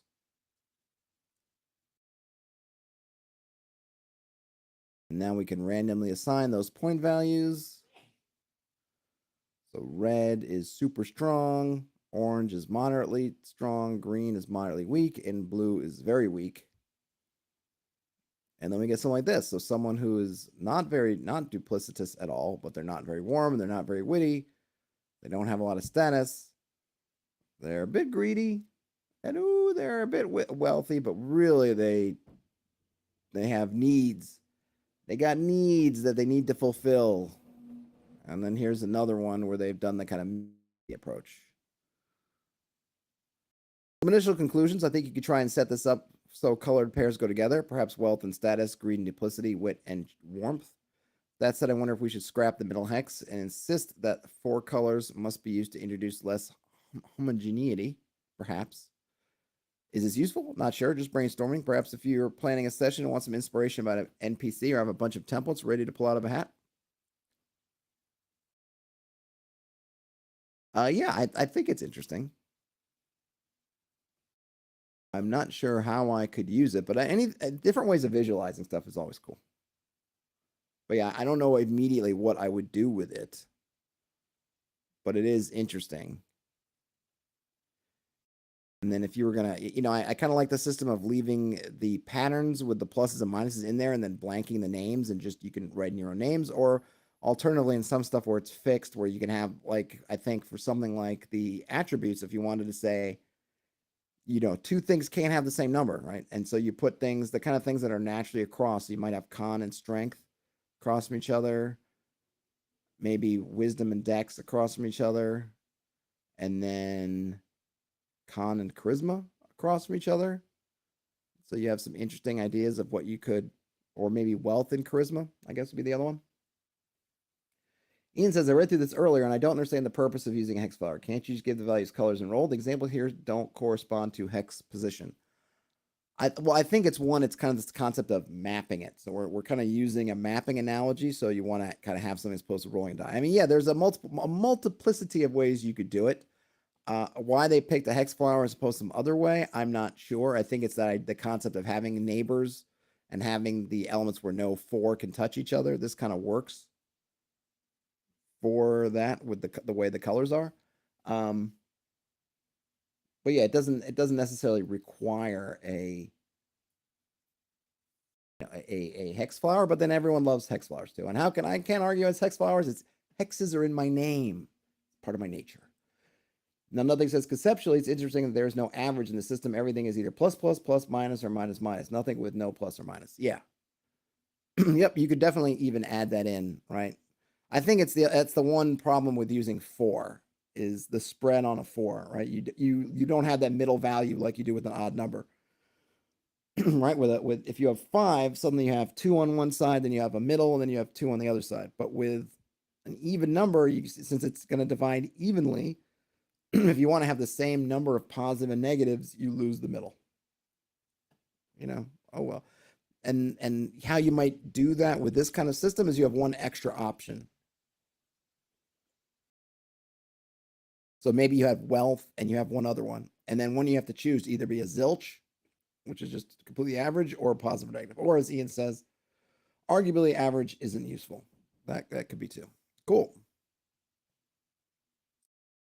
And now we can randomly assign those point values. So red is super strong, orange is moderately strong, green is moderately weak, and blue is very weak. And then we get something like this. So someone who is not duplicitous at all, but they're not very warm, and they're not very witty. They don't have a lot of status. They're a bit greedy, and ooh, they're a bit wealthy, but really they have needs. They got needs that they need to fulfill. And then here's another one where they've done the kind of approach. Some initial conclusions. I think you could try and set this up so colored pairs go together. Perhaps wealth and status, greed and duplicity, wit and warmth. That said, I wonder if we should scrap the middle hex and insist that 4 colors must be used to introduce less homogeneity, perhaps. Is this useful? Not sure. Just brainstorming. Perhaps if you're planning a session and want some inspiration about an NPC or have a bunch of templates ready to pull out of a hat. Yeah, I think it's interesting. I'm not sure how I could use it, but any different ways of visualizing stuff is always cool. But yeah, I don't know immediately what I would do with it, but it is interesting. And then if you were going to, I kind of like the system of leaving the patterns with the pluses and minuses in there and then blanking the names and just you can write in your own names, or alternatively in some stuff where it's fixed, where you can have, like, I think for something like the attributes, if you wanted to say, 2 things can't have the same number, right? And so you put things, the kind of things that are naturally across. So you might have con and strength across from each other, maybe wisdom and dex across from each other, and then con and charisma across from each other. So you have some interesting ideas of what you could, or maybe wealth and charisma, I guess would be the other one. Ian says, I read through this earlier and I don't understand the purpose of using a hex flower. Can't you just give the values colors and roll? The example here don't correspond to hex position. I think it's kind of this concept of mapping it. So we're kind of using a mapping analogy. So you want to kind of have something as opposed to rolling a die. I mean, yeah, there's a multiplicity of ways you could do it. Why they picked a hex flower as opposed to some other way, I'm not sure. I think it's that the concept of having neighbors and having the elements where no 4 can touch each other. This kind of works for that with the way the colors are. But yeah, it doesn't necessarily require a hex flower, but then everyone loves hex flowers too. And I can't argue as hex flowers. It's hexes are in my name, part of my nature. Now, nothing says conceptually, it's interesting that there's no average in the system. Everything is either plus, plus, plus, minus, or minus, minus. Nothing with no plus or minus. Yeah. Yep, you could definitely even add that in, right? I think that's the one problem with using 4 is the spread on a 4, right? You don't have that middle value like you do with an odd number, right? With if you have 5, suddenly you have 2 on one side, then you have a middle, and then you have 2 on the other side. But with an even number, since it's going to divide evenly, if you want to have the same number of positive and negatives, you lose the middle. Oh well. And how you might do that with this kind of system is you have one extra option. So maybe you have wealth and you have one other one. And then when you have to choose to either be a zilch, which is just completely average, or a positive or negative. Or as Ian says, arguably average isn't useful. That could be too. Cool.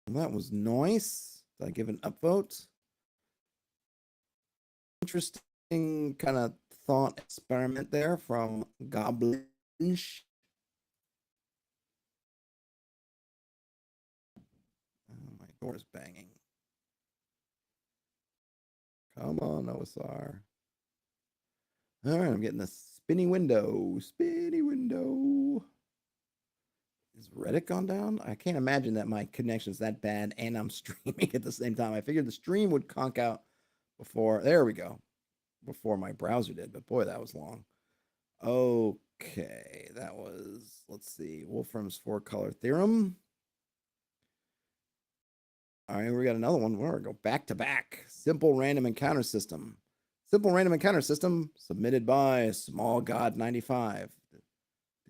That was nice. Did I give an upvote? Interesting kind of thought experiment there from Goblin. My door's banging. Come on, OSR. All right, I'm getting the spinny window. Spinny window. Is Reddit gone down? I can't imagine that my connection's that bad and I'm streaming at the same time. I figured the stream would conk out before. There we go. Before my browser did, but boy, that was long. Okay, that was, let's see, Wolfram's 4-color theorem. All right, we got another one. We're going to go back to back. Simple random encounter system. Simple random encounter system submitted by Small God 95.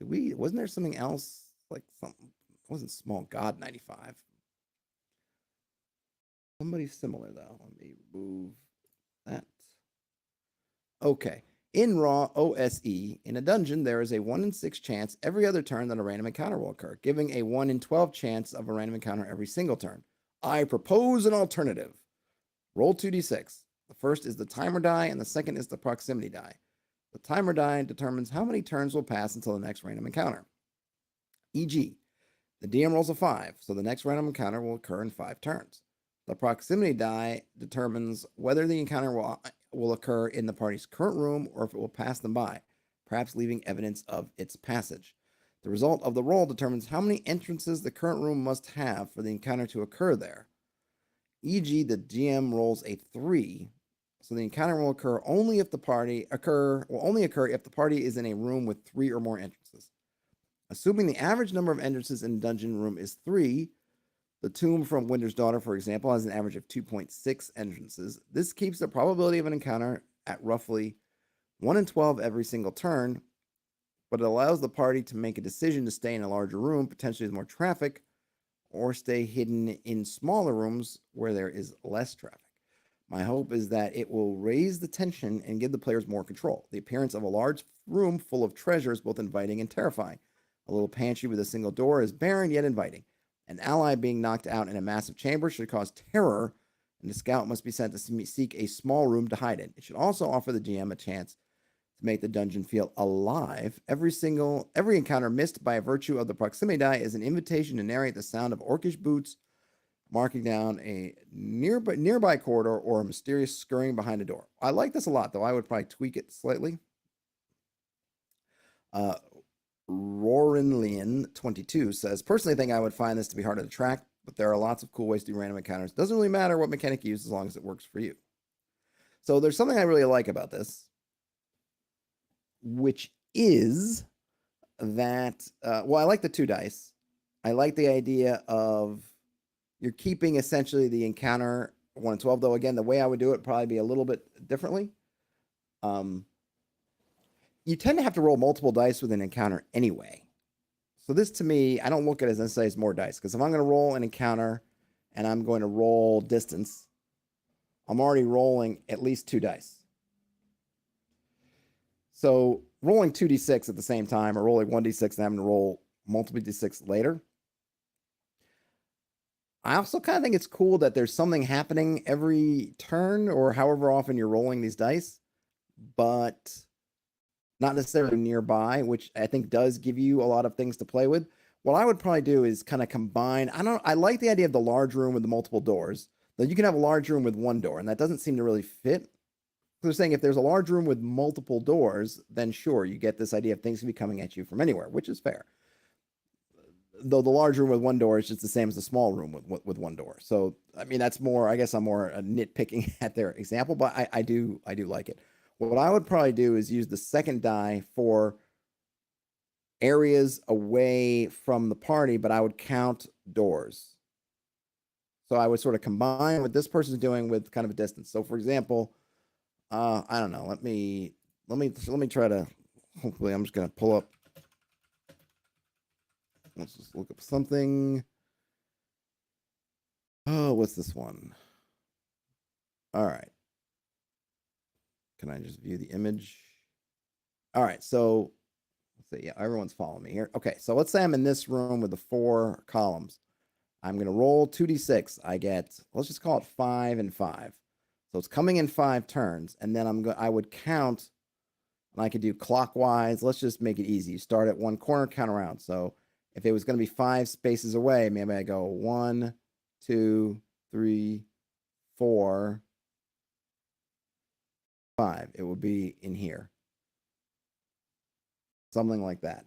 Wasn't there something else? Like something, it wasn't Small God 95. Somebody similar though. Let me remove that. Okay. In raw OSE, in a dungeon, there is a 1 in 6 chance every other turn that a random encounter will occur, giving a 1 in 12 chance of a random encounter every single turn. I propose an alternative. Roll 2d6. The first is the timer die, and the second is the proximity die. The timer die determines how many turns will pass until the next random encounter. E.g., the DM rolls a 5, so the next random encounter will occur in 5 turns. The proximity die determines whether the encounter will occur in the party's current room or if it will pass them by, perhaps leaving evidence of its passage. The result of the roll determines how many entrances the current room must have for the encounter to occur there. E.g., the GM rolls a 3, so the encounter will only occur if the party is in a room with 3 or more entrances. Assuming the average number of entrances in a dungeon room is 3, the tomb from Winter's Daughter, for example, has an average of 2.6 entrances. This keeps the probability of an encounter at roughly 1 in 12 every single turn, but it allows the party to make a decision to stay in a larger room, potentially with more traffic, or stay hidden in smaller rooms where there is less traffic. My hope is that it will raise the tension and give the players more control. The appearance of a large room full of treasure is both inviting and terrifying. A little pantry with a single door is barren yet inviting. An ally being knocked out in a massive chamber should cause terror, and the scout must be sent to seek a small room to hide in. It should also offer the GM a chance to make the dungeon feel alive. Every encounter missed by virtue of the proximity die is an invitation to narrate the sound of orcish boots marking down a nearby corridor or a mysterious scurrying behind a door. I like this a lot, though. I would probably tweak it slightly. Rorinlian22 says, personally, I think I would find this to be harder to track, but there are lots of cool ways to do random encounters. Doesn't really matter what mechanic you use as long as it works for you. So there's something I really like about this, which is that, I like the 2 dice. I like the idea of you're keeping essentially the encounter 1 in 12, though, again, the way I would do it would probably be a little bit differently. You tend to have to roll multiple dice with an encounter anyway. So this, to me, I don't look at it as necessarily as more dice, because if I'm going to roll an encounter and I'm going to roll distance, I'm already rolling at least 2 dice. So rolling 2d6 at the same time or rolling 1d6 and having to roll multiple d6 later. I also kind of think it's cool that there's something happening every turn or however often you're rolling these dice, but not necessarily nearby, which I think does give you a lot of things to play with. What I would probably do is kind of combine. I like the idea of the large room with the multiple doors. That you can have a large room with 1 door, and that doesn't seem to really fit. They're saying if there's a large room with multiple doors, then sure, you get this idea of things can be coming at you from anywhere, which is fair. Though the large room with 1 door is just the same as the small room with 1 door. So, I mean, that's more, I guess I'm more nitpicking at their example, but I do like it. What I would probably do is use the second die for areas away from the party, but I would count doors. So I would sort of combine what this person's doing with kind of a distance. So for example, I don't know, let me try to, hopefully I'm just going to pull up. Let's just look up something. Oh, what's this one? All right. Can I just view the image? All right, so let's see. Yeah, everyone's following me here. Okay, so let's say I'm in this room with the 4 columns. I'm going to roll 2d6. I get, let's just call it 5 and 5. So it's coming in 5 turns, and then I would count, and I could do clockwise. Let's just make it easy. You start at 1 corner, count around. So if it was going to be 5 spaces away, maybe I go 1, 2, 3, 4, 5. It would be in here. Something like that.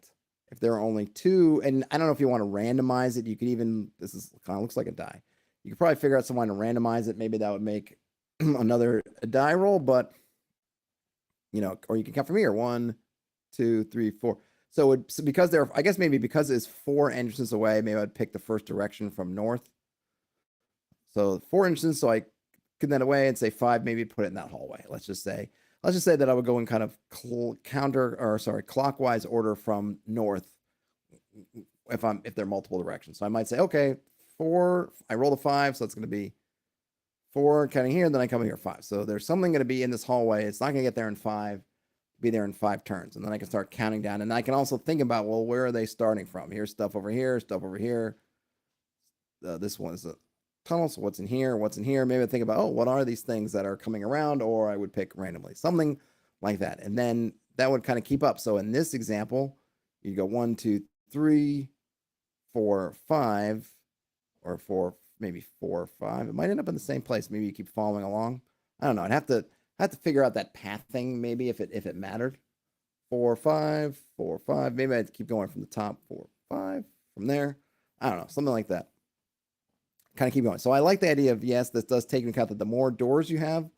If there are only 2, and I don't know if you want to randomize it, you could even, this is kind of looks like a die. You could probably figure out some way to randomize it. Maybe that would make another die roll, but, you know, or you can count from here. 1, 2, 3, 4. So because I guess maybe because it's 4 entrances away, maybe I'd pick the first direction from north. So 4 entrances, so I get that away and say 5, maybe put it in that hallway. Let's just say that I would go in kind of clockwise order from north if they're multiple directions. So I might say, okay, 4, I roll a 5, so it's going to be 4 counting here, and then I come here 5. So there's something going to be in this hallway. It's not going to get there in 5, be there in 5 turns. And then I can start counting down. And I can also think about, well, where are they starting from? Here's stuff over here, stuff over here. This one's a tunnel, so what's in here? What's in here? Maybe I think about, oh, what are these things that are coming around? Or I would pick randomly, something like that. And then that would kind of keep up. So in this example, you go 1, 2, 3, 4, 5, or 4, maybe 4, 5. It might end up in the same place. Maybe you keep following along. I don't know. I'd have to figure out that path thing, maybe if it mattered. 4, 5, 4, 5. Maybe I'd keep going from the top. 4, 5 from there. I don't know, something like that. Kind of keep going. So I like the idea of, yes, this does take into account that the more doors you have,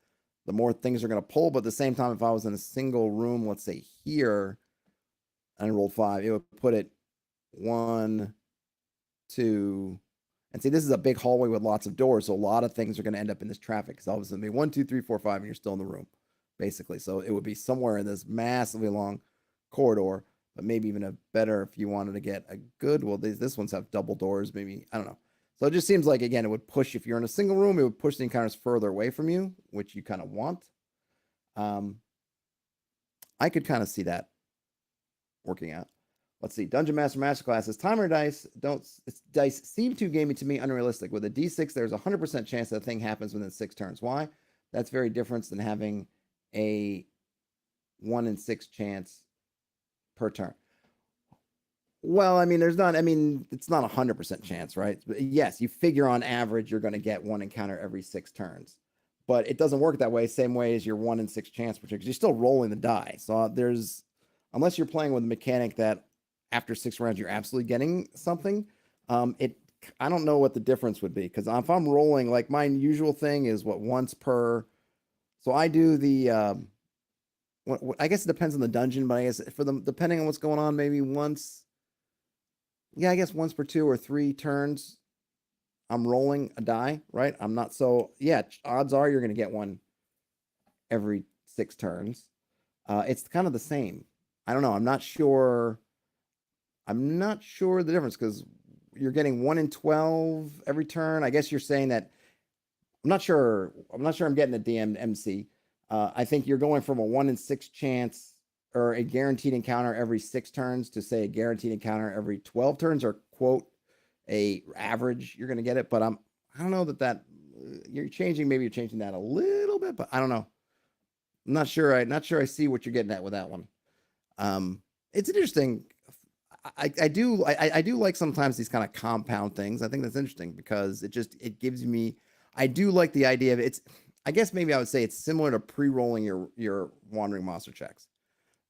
the more things are going to pull. But at the same time, if I was in a single room, let's say here, and I rolled 5, it would put it 1, 2, and see, this is a big hallway with lots of doors. So a lot of things are going to end up in this traffic. Because all of a sudden, it'll be 1, 2, 3, 4, 5, and you're still in the room, basically. So it would be somewhere in this massively long corridor, but maybe even a better if you wanted to get a good, well, this ones have double doors, maybe, I don't know. So it just seems like, again, it would push, if you're in a single room, it would push the encounters further away from you, which you kind of want. I could kind of see that working out. Let's see. Dungeon Master Masterclass says, timer dice dice seem too gamey to me, unrealistic. With a D6, there's a 100% chance that thing happens within 6 turns. Why? That's very different than having a 1 in 6 chance per turn. Well, I mean, it's not a 100% chance, right? But yes, you figure on average, you're going to get 1 encounter every 6 turns. But it doesn't work that way, same way as your 1 in 6 chance per turn, because you're still rolling the die. So unless you're playing with a mechanic that after 6 rounds, you're absolutely getting something. I don't know what the difference would be, because if I'm rolling, like my usual thing is once per. So I do the. I guess it depends on the dungeon, but I guess depending on what's going on, maybe once. Yeah, I guess once per 2 or 3 turns, I'm rolling a die, right? Odds are you're going to get 1 every 6 turns. It's kind of the same. I don't know. I'm not sure the difference, because you're getting 1 in 12 every turn. I guess you're saying that. I'm not sure I'm getting a DMC. I think you're going from a 1 in 6 chance or a guaranteed encounter every 6 turns to, say, a guaranteed encounter every 12 turns, or quote a average you're going to get it. But I don't know that you're changing that a little bit, but I don't know. I'm not sure I see what you're getting at with that one. It's interesting. I do like sometimes these kind of compound things. I think that's interesting because it gives me. I do like the idea of it's. I guess maybe I would say it's similar to pre-rolling your wandering monster checks.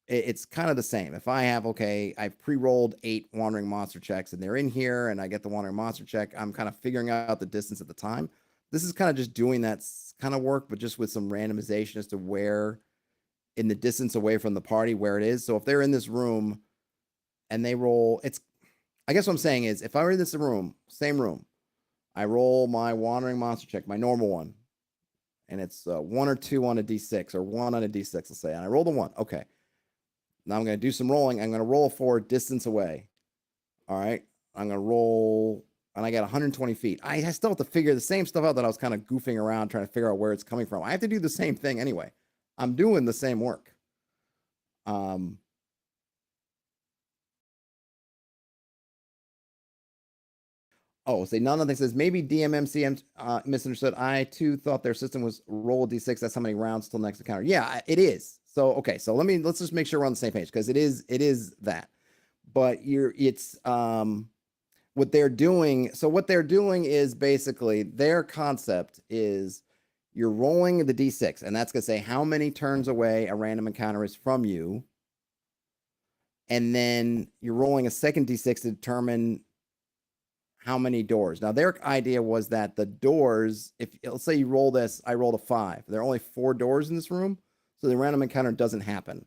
It's kind of the same. If I have I've pre-rolled 8 wandering monster checks and they're in here, and I get the wandering monster check, I'm kind of figuring out the distance at the time. This is kind of just doing that kind of work, but just with some randomization as to where in the distance away from the party where it is. So if they're in this room and they roll, I guess what I'm saying is, if I were in this room, same room, I roll my wandering monster check, my normal one, and it's 1 or 2 on a D6, or 1 on a D6, let's say, and I roll the 1. Okay. Now I'm going to do some rolling. I'm going to roll for distance away. All right. I'm going to roll, and I got 120 feet. I still have to figure the same stuff out that I was kind of goofing around trying to figure out where it's coming from. I have to do the same thing anyway. I'm doing the same work. Say none of the things says maybe DMMC misunderstood. I too thought their system was roll a D6. That's how many rounds till next encounter. Yeah, it is. So okay, so let's just make sure we're on the same page, because it is that. But what they're doing. So what they're doing is basically their concept is you're rolling the D6, and that's gonna say how many turns away a random encounter is from you. And then you're rolling a second D6 to determine how many doors. Now, their idea was that the doors, let's say you roll this, I rolled a 5. There are only 4 doors in this room, so the random encounter doesn't happen.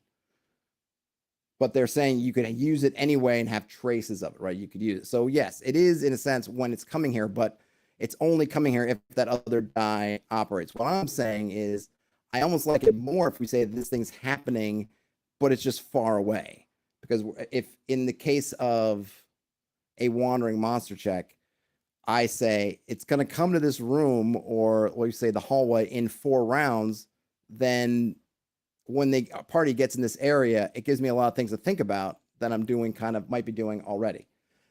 but they're saying you could use it anyway and have traces of it, right? You could use it. So yes, it is in a sense when it's coming here, but it's only coming here if that other die operates. What I'm saying is I almost like it more if we say this thing's happening, but it's just far away. Because if in the case of a wandering monster check, I say it's going to come to this room or what you say the hallway in 4 rounds, then when the party gets in this area, it gives me a lot of things to think about that I'm doing might be doing already.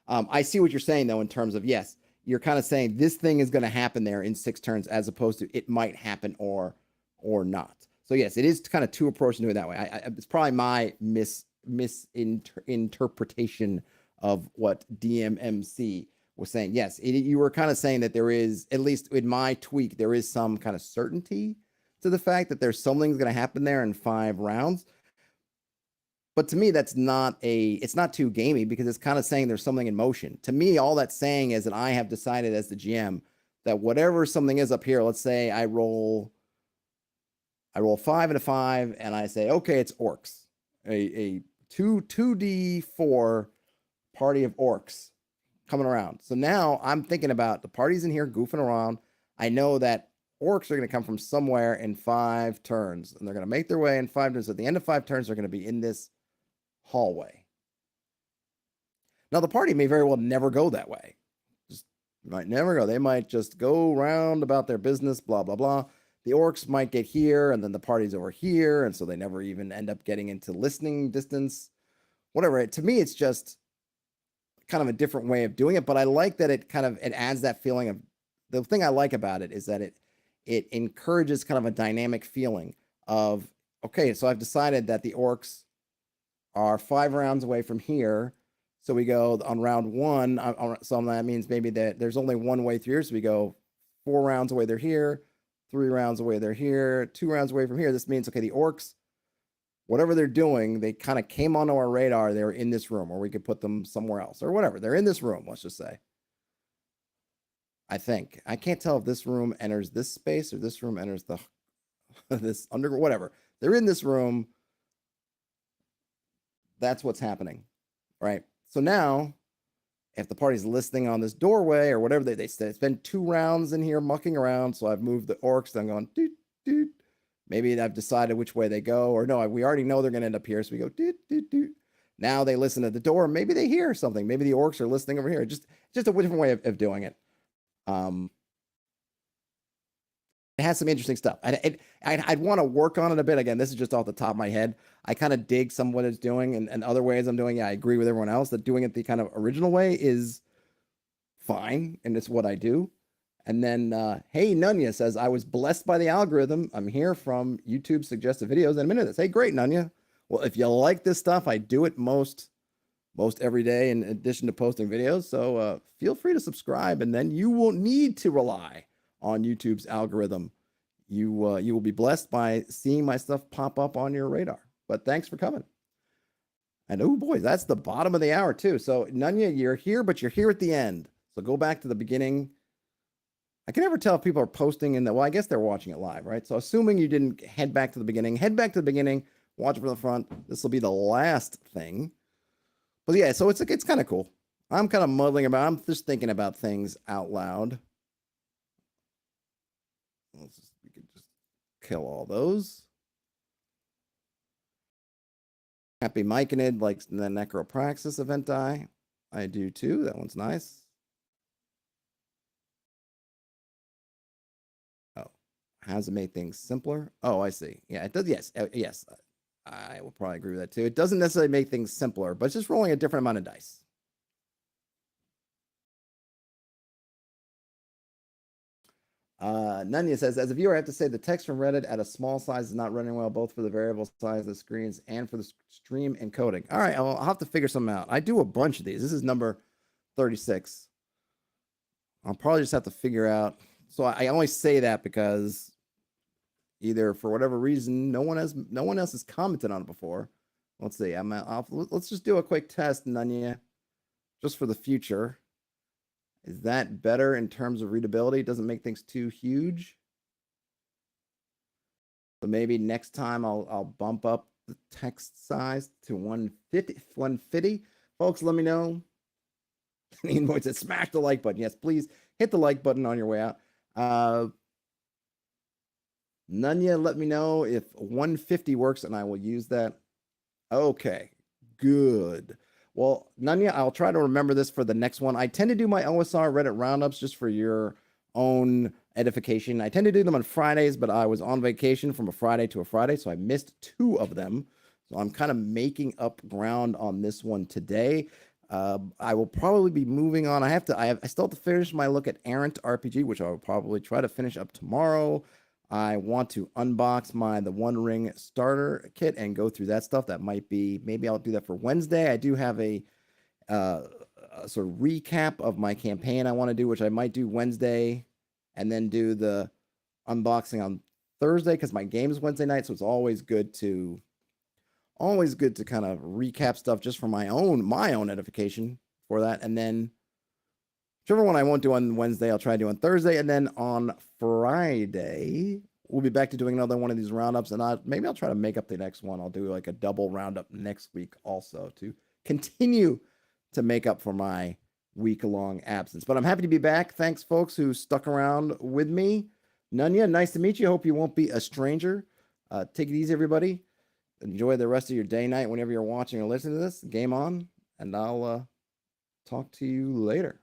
I see what you're saying though, in terms of, yes, you're kind of saying this thing is going to happen there in 6 turns as opposed to it might happen or not. So yes, it is kind of 2 approaches to it that way. It's probably my misinterpretation of what DMMC was saying. Yes, you were kind of saying that there is, at least in my tweak, there is some kind of certainty to the fact that there's something's going to happen there in 5 rounds. But to me, it's not too gamey because it's kind of saying there's something in motion. To me, all that's saying is that I have decided as the GM that whatever something is up here, let's say I roll 5 and a 5 and I say, okay, it's orcs, a 2d4 party of orcs coming around. So now I'm thinking about the party's in here goofing around. I know that orcs are going to come from somewhere in 5 turns, and they're going to make their way in 5 turns. At the end of 5 turns, they're going to be in this hallway. Now, the party may very well never go that way. Just might never go. They might just go round about their business, blah, blah, blah. The orcs might get here, and then the party's over here, and so they never even end up getting into listening distance. Whatever. To me, it's just kind of a different way of doing it, but I like that it adds that feeling of, the thing I like about it is that it encourages kind of a dynamic feeling of, okay, so I've decided that the orcs are 5 rounds away from here. So we go on round 1. So that means maybe that there's only one way through here. So we go 4 rounds away, they're here. 3 rounds away, they're here. 2 rounds away from here. This means, okay, the orcs, whatever they're doing, they kind of came onto our radar. They're in this room, or we could put them somewhere else or whatever. They're in this room, let's just say. I think. I can't tell if this room enters this space or this room enters this underground, whatever. They're in this room. That's what's happening, right? So now, if the party's listening on this doorway or whatever, they said, it's been 2 rounds in here mucking around, so I've moved the orcs. I'm going, doot, doot. Maybe I've decided which way they go, or no, we already know they're going to end up here, so we go, doot, doot, doot. Now they listen at the door. Maybe they hear something. Maybe the orcs are listening over here. Just a different way of doing it. It has some interesting stuff. I'd want to work on it a bit. Again, this is just off the top of my head. I kind of dig some of what it's doing, and other ways I'm doing. Yeah, I agree with everyone else that doing it the kind of original way is fine, and it's what I do. And then, hey, Nunya says, I was blessed by the algorithm. I'm here from YouTube suggested videos in a minute. Hey, great, Nunya. Well, if you like this stuff, I do it most every day in addition to posting videos. So feel free to subscribe, and then you won't need to rely on YouTube's algorithm. You will be blessed by seeing my stuff pop up on your radar. But thanks for coming. And oh boy, that's the bottom of the hour too. So Nunya, you're here, but you're here at the end. So go back to the beginning. I can never tell if people are posting in the, well, I guess they're watching it live, right? So assuming you didn't head back to the beginning, watch it from the front. This will be the last thing. But yeah, so it's kind of cool. I'm kind of muddling about. I'm just thinking about things out loud. We can just kill all those. Happy Myconid likes the Necropraxis event die. I do too. That one's nice. Oh, how does it make things simpler? Oh, I see. Yeah, it does. Yes, yes. I will probably agree with that too. It doesn't necessarily make things simpler, but it's just rolling a different amount of dice. Nunya says, as a viewer, I have to say the text from Reddit at a small size is not running well, both for the variable size of the screens and for the stream encoding. All right, I'll have to figure something out. I do a bunch of these. This is number 36. I'll probably just have to figure out. So I only say that because either for whatever reason, no one else has commented on it before. Let's see. Let's just do a quick test, Nunya, just for the future. Is that better in terms of readability? It doesn't make things too huge. So maybe next time I'll bump up the text size to 150. Folks, let me know. Ian Boyd said, smash the like button. Yes, please hit the like button on your way out. Nunya, let me know if 150 works and I will use that. Okay, good. Well, Nunya, I'll try to remember this for the next one. I tend to do my OSR Reddit roundups just for your own edification. I tend to do them on Fridays, but I was on vacation from a Friday to a Friday, so I missed 2 of them. So I'm kind of making up ground on this one today. I will probably be moving on. I still have to finish my look at Errant RPG, which I will probably try to finish up tomorrow. I want to unbox the One Ring starter kit and go through that stuff. That might be, maybe I'll do that for Wednesday. I do have a sort of recap of my campaign I want to do, which I might do Wednesday, and then do the unboxing on Thursday because my game is Wednesday night. So it's always good to kind of recap stuff just for my own edification for that. And then whichever one I won't do on Wednesday, I'll try to do on Thursday. And then on Friday, we'll be back to doing another one of these roundups. And maybe I'll try to make up the next one. I'll do like a double roundup next week also to continue to make up for my week-long absence. But I'm happy to be back. Thanks, folks, who stuck around with me. Nunya, nice to meet you. Hope you won't be a stranger. Take it easy, everybody. Enjoy the rest of your day, night, whenever you're watching or listening to this. Game on, and I'll talk to you later.